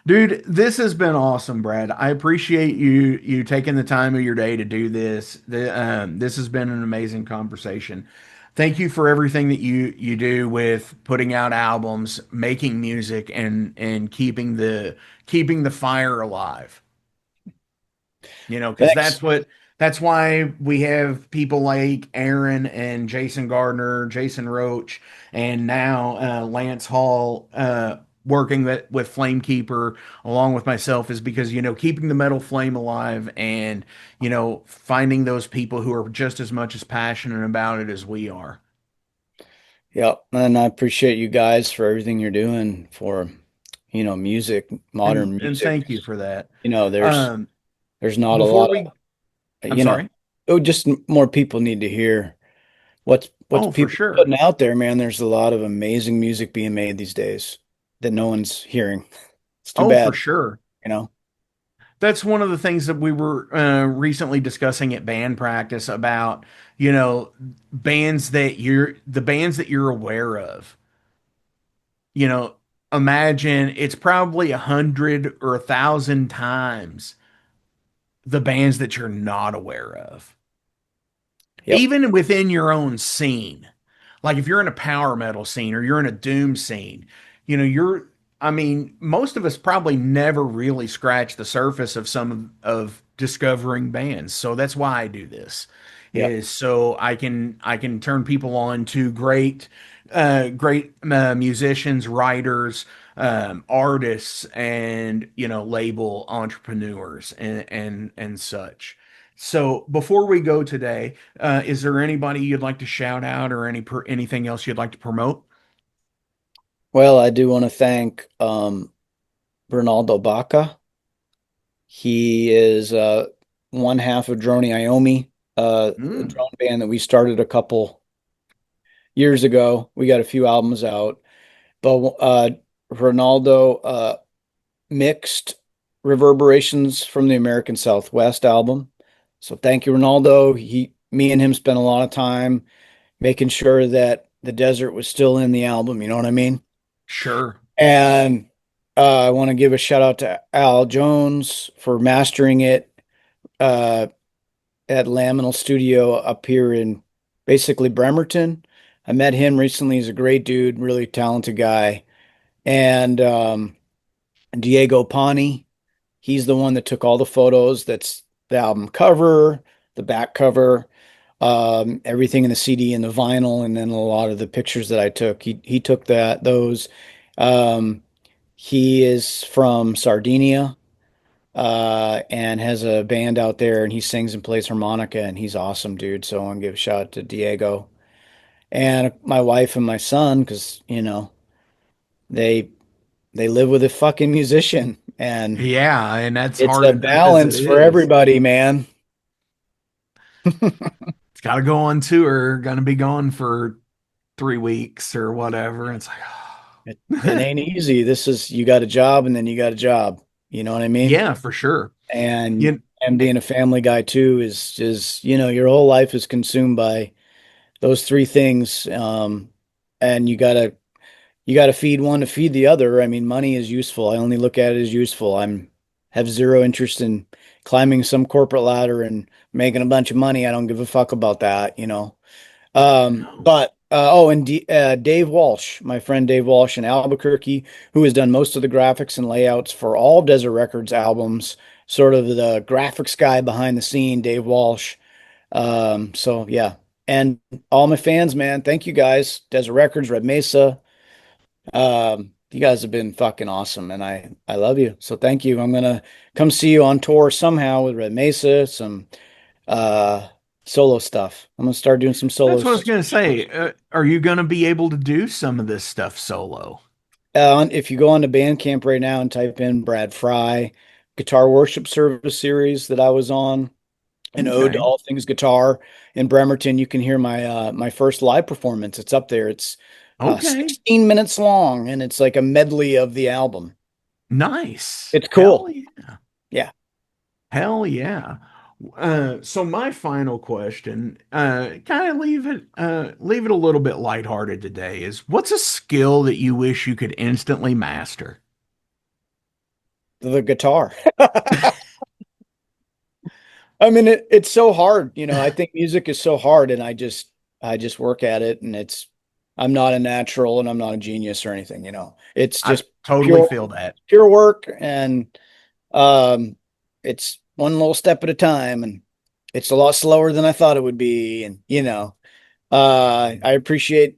dude, this has been awesome, Brad. I appreciate you taking the time of your day to do this. This has been an amazing conversation. Thank you for everything that you do with putting out albums, making music, and keeping the fire alive. Because thanks. that's why we have people like Aaron and Jason Gardner, Jason Roach, and now Lance Hall working with Flamekeeper along with myself is because keeping the metal flame alive and finding those people who are just as much as passionate about it as we are. Yep. And I appreciate you guys for everything you're doing for, music, modern And music. thank you for that. There's Um, there's not a before lot we, of, I'm sorry. just more people need to hear what's Oh, for people sure. putting out there, man. There's a lot of amazing music being made these days that no one's hearing. It's too Oh, for bad, sure. you know. That's one of the things that we were recently discussing at band practice about, the bands that you're aware of. You know, Imagine it's probably 100 or 1,000 times the bands that you're not aware of, Yep. even within your own scene. Like if you're in a power metal scene or you're in a doom scene, I mean, most of us probably never really scratch the surface of some of discovering bands. So that's why I do this, Yep. is so I can turn people on to great musicians, writers, artists, and label entrepreneurs and such. So before we go today, is there anybody you'd like to shout out or anything else you'd like to promote? Well, I do want to thank Bernaldo Baca. He is one half of Droni Eye Omi, a Mm, drone band that we started a couple years ago. We got a few albums out, but Ronaldo mixed Reverberations from the American Southwest album. So thank you, Ronaldo. Me and him spent a lot of time making sure that the desert was still in the album. You know what I mean? sure. And I want to give a shout out to Al Jones for mastering it uh, at Laminal Studio up here in basically Bremerton. I met him recently. He's a great dude, really talented guy. And Diego Pani, he's the one that took all the photos. That's the album cover, the back cover, everything in the CD and the vinyl, and then a lot of the pictures that I took. He took those. Um, he is from Sardinia, and has a band out there, and he sings and plays harmonica, and he's awesome, dude. So I want to give a shout out to Diego and my wife and my son, because they they live with a fucking musician, and Yeah, and that's it's hard a enough as it balance for is. everybody, man. It's got to go on tour, gonna be gone for 3 weeks or whatever. It's It like, ain't easy. This is, you got a job and then you got a job. You know what I mean? yeah, for sure. And You, being a family guy too is your whole life is consumed by those three things. And you gotta feed one to feed the other. I mean, money is useful. I only look at it as useful. Have zero interest in climbing some corporate ladder and making a bunch of money. I don't give a fuck about that. no. But and Dave Walsh, my friend Dave Walsh in Albuquerque, who has done most of the graphics and layouts for all Desert Records albums, sort of the graphics guy behind the scene, Dave Walsh. So yeah, and all my fans, man, thank you guys, Desert Records, Red Mesa. You guys have been fucking awesome, and I love you. So thank you. I'm gonna come see you on tour somehow with Red Mesa, some uh solo stuff. I'm gonna start doing some That's solo. what I was gonna say. Are you gonna be able to do some of this stuff solo? If you go on to Bandcamp right now and type in Brad Frye Guitar Worship Service series that I was on, an ode to Okay. all things guitar in Bremerton, you can hear my first live performance. It's up there. It's Okay. 16 minutes long, and it's like a medley of the album. Nice. It's Hell cool. yeah. Yeah. Hell yeah. So my final question, kind of leave it a little bit lighthearted today, is what's a skill that you wish you could instantly master? The guitar. I mean, it's so hard. I think music is so hard, and I just work at it, and I'm not a natural and I'm not a genius or anything. It's I just totally pure feel that. pure work, and um it's one little step at a time, and it's a lot slower than I thought it would be, and I appreciate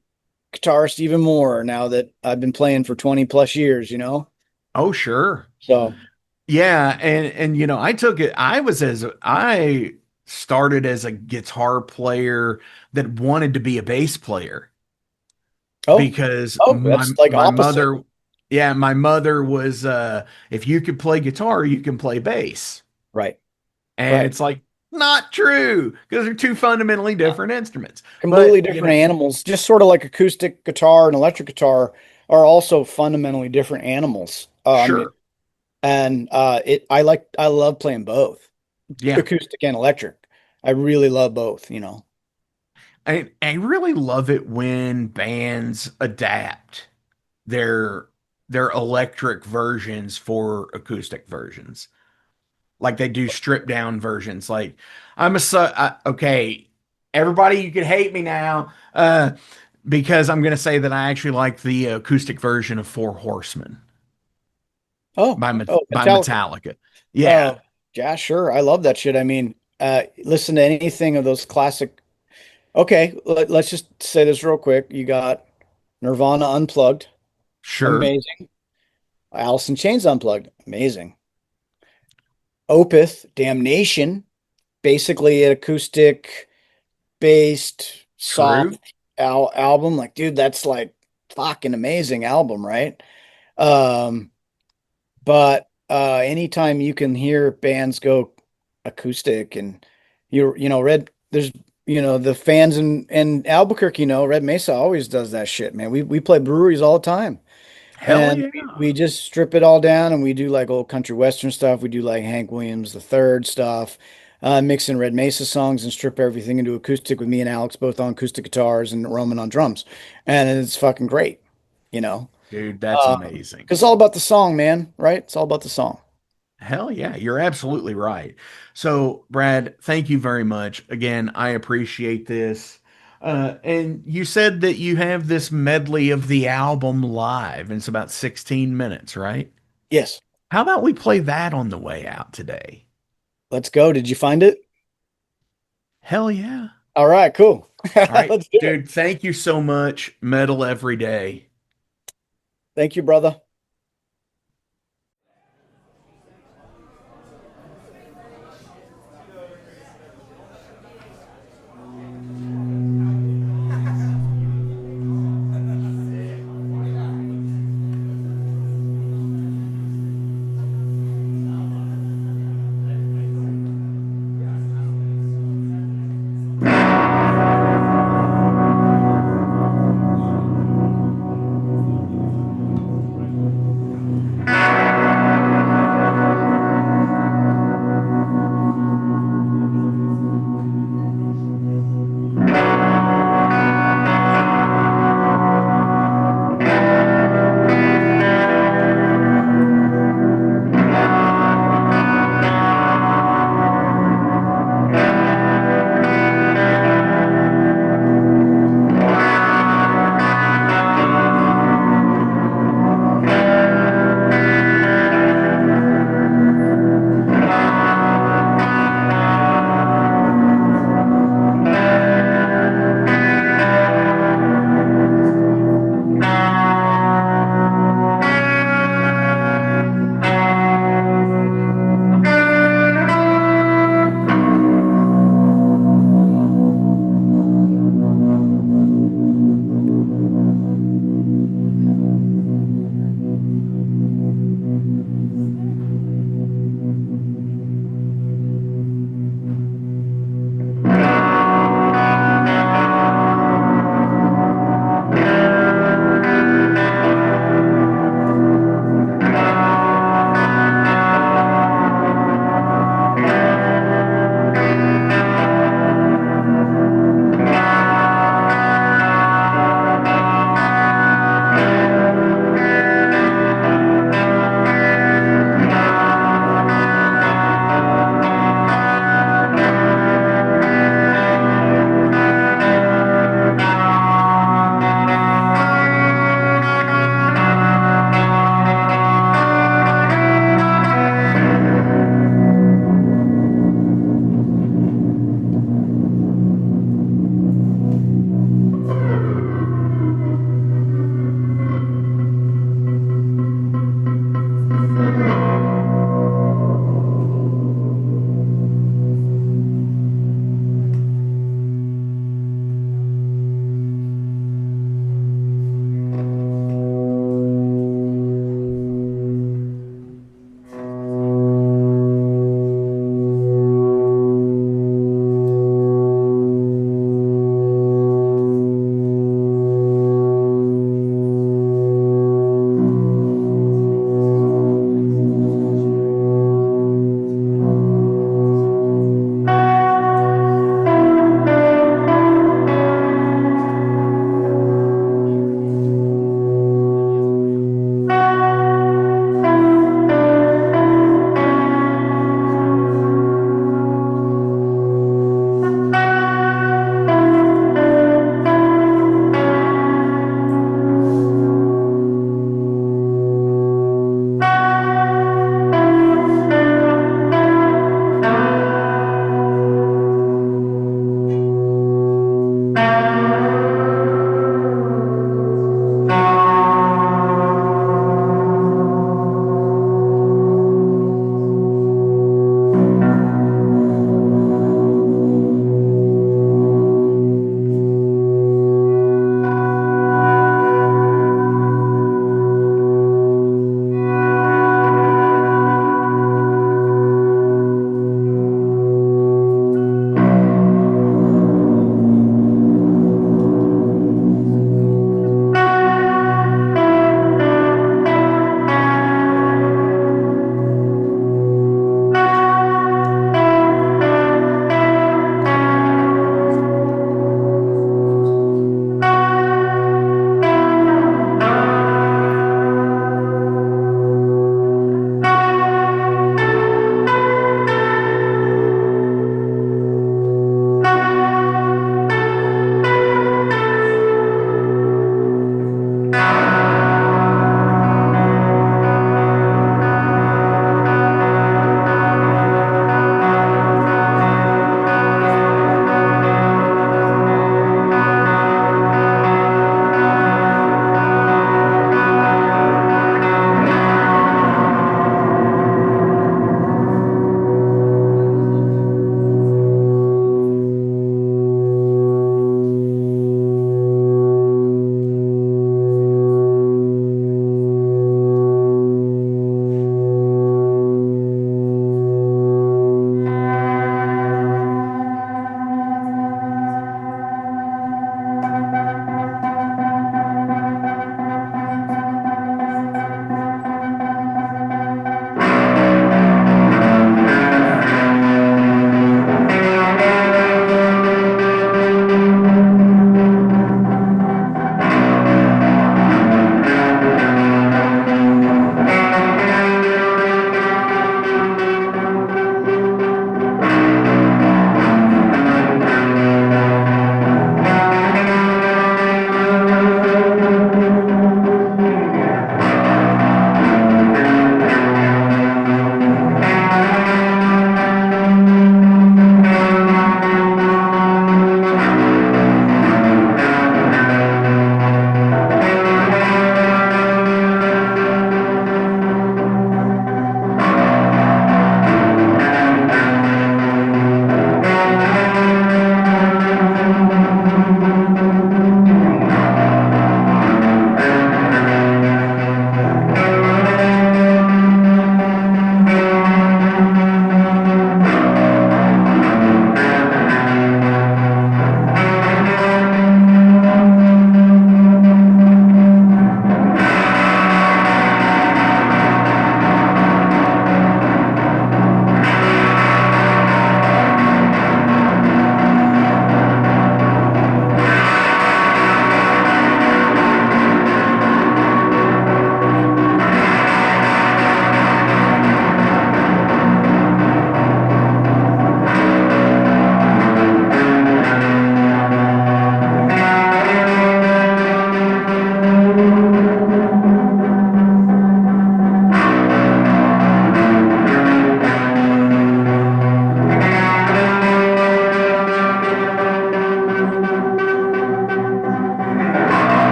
guitarists even more now that I've been playing for 20 plus years. Oh, sure. So, Yeah, and I started as a guitar player that wanted to be a bass player oh, because my that's like my opposite. mother, yeah, my mother was if you could play guitar, you can play bass. Right, And right. it's like not true because they're two fundamentally different instruments. Completely But, different animals, just sort of like acoustic guitar and electric guitar are also fundamentally different animals. sure. And I love playing both, Yeah. acoustic and electric. I really love both. I really love it when bands adapt their their electric versions for acoustic versions. Like they do stripped down versions. Like okay, everybody you can hate me now because I'm going to say that I actually like the acoustic version of Four Horsemen by Metallica. Metallica. Yeah, Oh, yeah, sure. I love that shit. I mean, listen to anything of those classic. Okay, let's just say this real quick. You got Nirvana Unplugged, sure. amazing. Alice in Chains Unplugged, amazing. Opeth, Damnation, basically an acoustic based True. soft album. Like, dude, that's like fucking amazing album, right? Um, but anytime you can hear bands go acoustic, and Red, there's the fans in Albuquerque, Red Mesa always does that shit, man. We play breweries all the time. Hell And we yeah. just strip it all down, and we do like old country western stuff. We do like Hank Williams the third stuff, mix in Red Mesa songs and strip everything into acoustic with me and Alex both on acoustic guitars and Roman on drums. And it's fucking great, you know. Dude, that's amazing. 'Cause it's all about the song, man, right? It's all about the song. Hell yeah, you're absolutely right. So, Brad, thank you very much. Again, I appreciate this. And you said that you have this medley of the album live, and it's about 16 minutes, right? Yes. How about we play that on the way out today? Let's go. Did you find it? Hell yeah. All right, cool. All right, Let's do it. dude, thank you so much. Metal every day. Thank you, brother.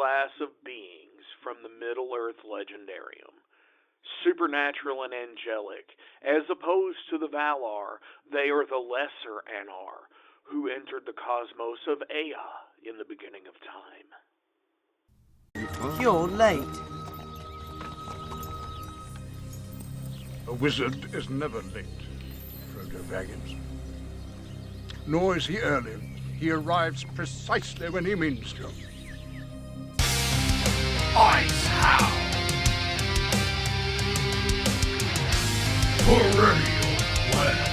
class of beings from the Middle-earth legendarium. Supernatural and angelic, as opposed to the Valar, they are the lesser Anar, who entered the cosmos of Ea in the beginning of time. You're late. A wizard is never late, Frodo Baggins. Nor is he early. He arrives precisely when he means to. Ice Hound! Perennial West.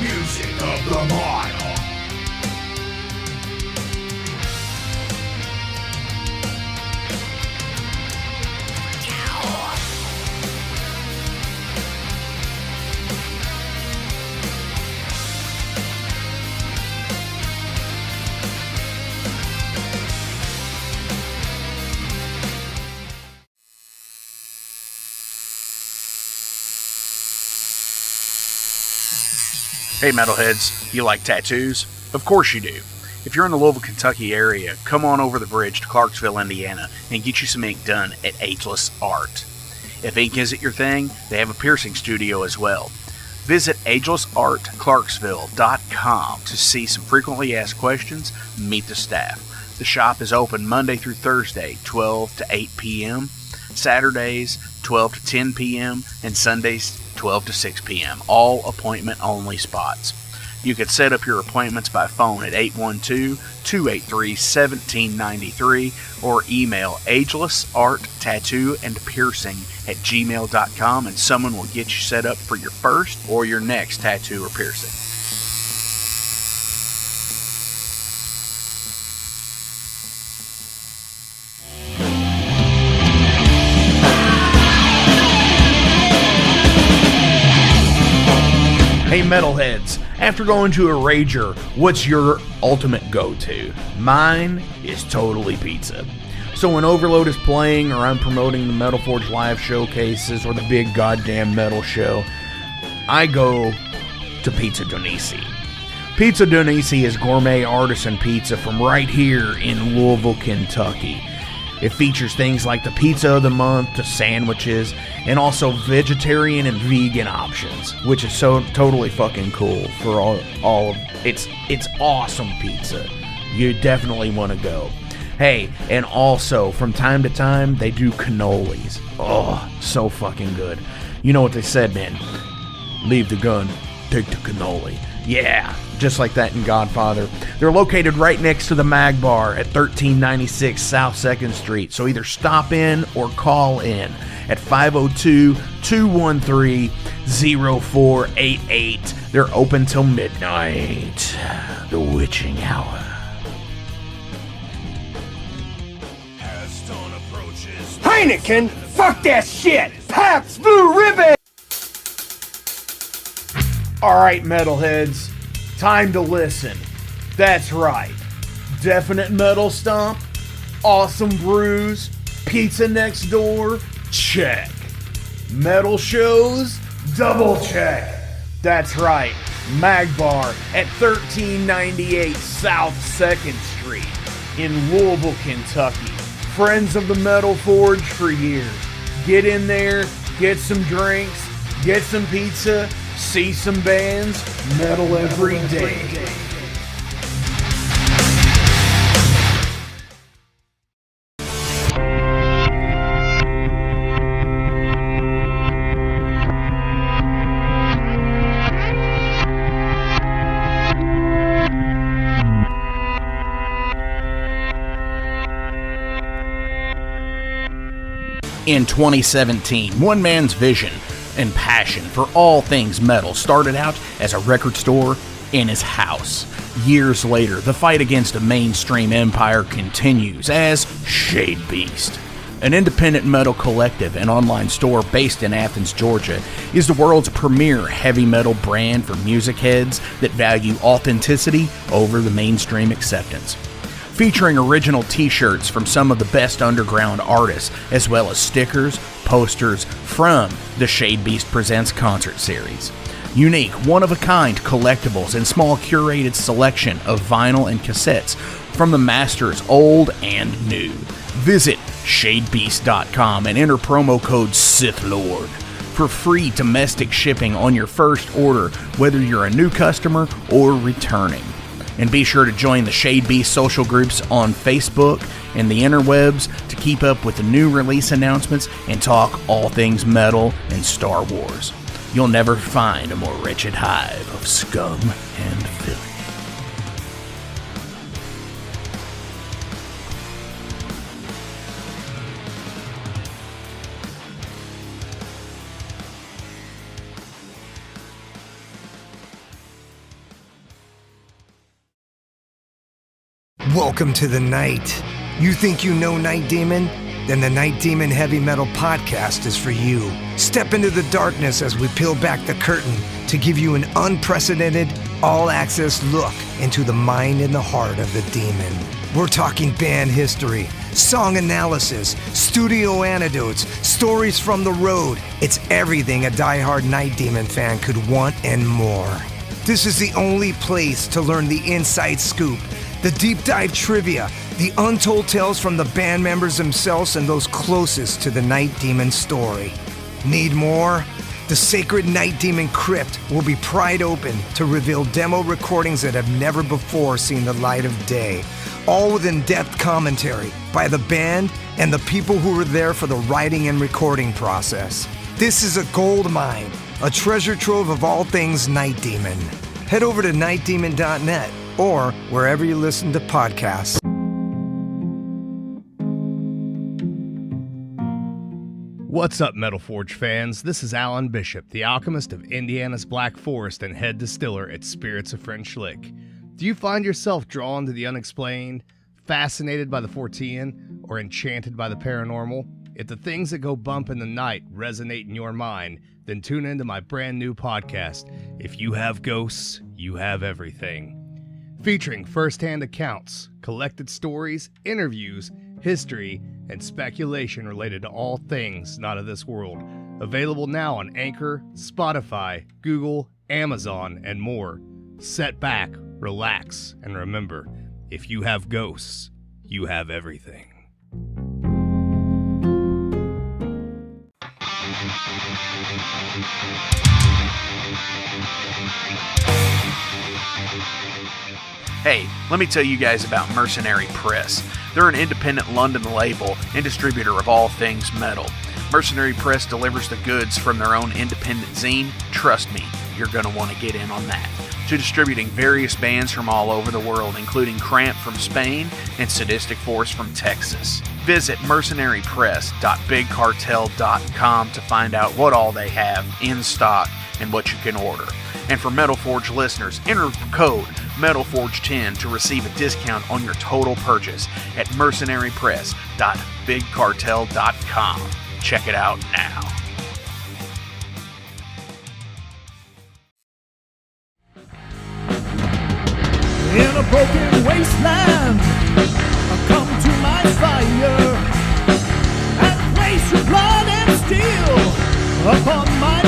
Music of the Mile. Hey metalheads, you like tattoos? Of course you do. If you're in the Louisville, Kentucky area, come on over the bridge to Clarksville, Indiana, and get you some ink done at Ageless Art. If ink isn't your thing, they have a piercing studio as well. Visit agelessartclarksville.com to see some frequently asked questions, meet the staff. The shop is open Monday through Thursday, 12 to 8 p.m., Saturdays, 12 to 10 p.m., and Sundays, 12 to 6 p.m., all appointment-only spots. You can set up your appointments by phone at 812-283-1793 or email agelessarttattoondpiercing@gmail.com and someone will get you set up for your first or your next tattoo or piercing. Hey metalheads, after going to a rager, what's your ultimate go-to? Mine is totally pizza. So when Overload is playing or I'm promoting the Metal Forge live showcases or the big goddamn metal show, I go to Pizza Donisi. Pizza Donisi is gourmet artisan pizza from right here in Louisville, Kentucky. It features things like the pizza of the month, the sandwiches, and also vegetarian and vegan options, which is so totally fucking cool for all of it's awesome pizza. You definitely want to go. Hey, and also from time to time they do cannolis. Oh, so fucking good. You know what they said, man? Leave the gun, take the cannoli. Yeah, just like that in Godfather. They're located right next to the Mag Bar at 1396 South 2nd Street. So either stop in or call in at 502-213-0488. They're open till midnight. The witching hour. Heineken? Fuck that shit! Pabst Blue Ribbon! Alright, metalheads, time to listen. That's right. Definite Metal Stomp, Awesome Brews, Pizza Next Door, check. Metal shows, double check. That's right. Mag Bar at 1398 South 2nd Street in Louisville, Kentucky. Friends of the Metal Forge for years. Get in there, get some drinks, get some pizza, see some bands, metal every day. In 2017, one man's vision and passion for all things metal started out as a record store in his house. Years later, the fight against a mainstream empire continues as Shade Beast. An independent metal collective and online store based in Athens, Georgia, is the world's premier heavy metal brand for music heads that value authenticity over the mainstream acceptance. Featuring original t-shirts from some of the best underground artists, as well as stickers, posters from the Shade Beast Presents concert series. Unique, one-of-a-kind collectibles and small curated selection of vinyl and cassettes from the masters old and new. Visit shadebeast.com and enter promo code SithLord for free domestic shipping on your first order, whether you're a new customer or returning. And be sure to join the Shade Beast social groups on Facebook and the interwebs to keep up with the new release announcements and talk all things metal and Star Wars. You'll never find a more wretched hive of scum and filth. Welcome to the night. You think you know Night Demon? Then the Night Demon Heavy Metal Podcast is for you. Step into the darkness as we peel back the curtain to give you an unprecedented, all-access look into the mind and the heart of the demon. We're talking band history, song analysis, studio anecdotes, stories from the road. It's everything a diehard Night Demon fan could want and more. This is the only place to learn the inside scoop, the deep dive trivia, the untold tales from the band members themselves and those closest to the Night Demon story. Need more? The sacred Night Demon Crypt will be pried open to reveal demo recordings that have never before seen the light of day, all with in-depth commentary by the band and the people who were there for the writing and recording process. This is a gold mine, a treasure trove of all things Night Demon. Head over to nightdemon.net or wherever you listen to podcasts. What's up, Metal Forge fans? This is Alan Bishop, the alchemist of Indiana's Black Forest and head distiller at Spirits of French Lick. Do you find yourself drawn to the unexplained, fascinated by the Fortean, or enchanted by the paranormal? If the things that go bump in the night resonate in your mind, then tune into my brand new podcast, If You Have Ghosts, You Have Everything. Featuring first-hand accounts, collected stories, interviews, history, and speculation related to all things not of this world. Available now on Anchor, Spotify, Google, Amazon, and more. Set back, relax, and remember, if you have ghosts, you have everything. Hey, let me tell you guys about Mercenary Press. They're an independent London label and distributor of all things metal. Mercenary Press delivers the goods from their own independent zine. Trust me, you're going to want to get in on that. To distributing various bands from all over the world, including Cramp from Spain and Sadistic Force from Texas. Visit mercenarypress.bigcartel.com to find out what all they have in stock and what you can order. And for Metal Forge listeners, enter code MetalForge10 to receive a discount on your total purchase at mercenarypress.bigcartel.com. Check it out now. In a broken wasteland, come to my fire and place your blood and steel upon my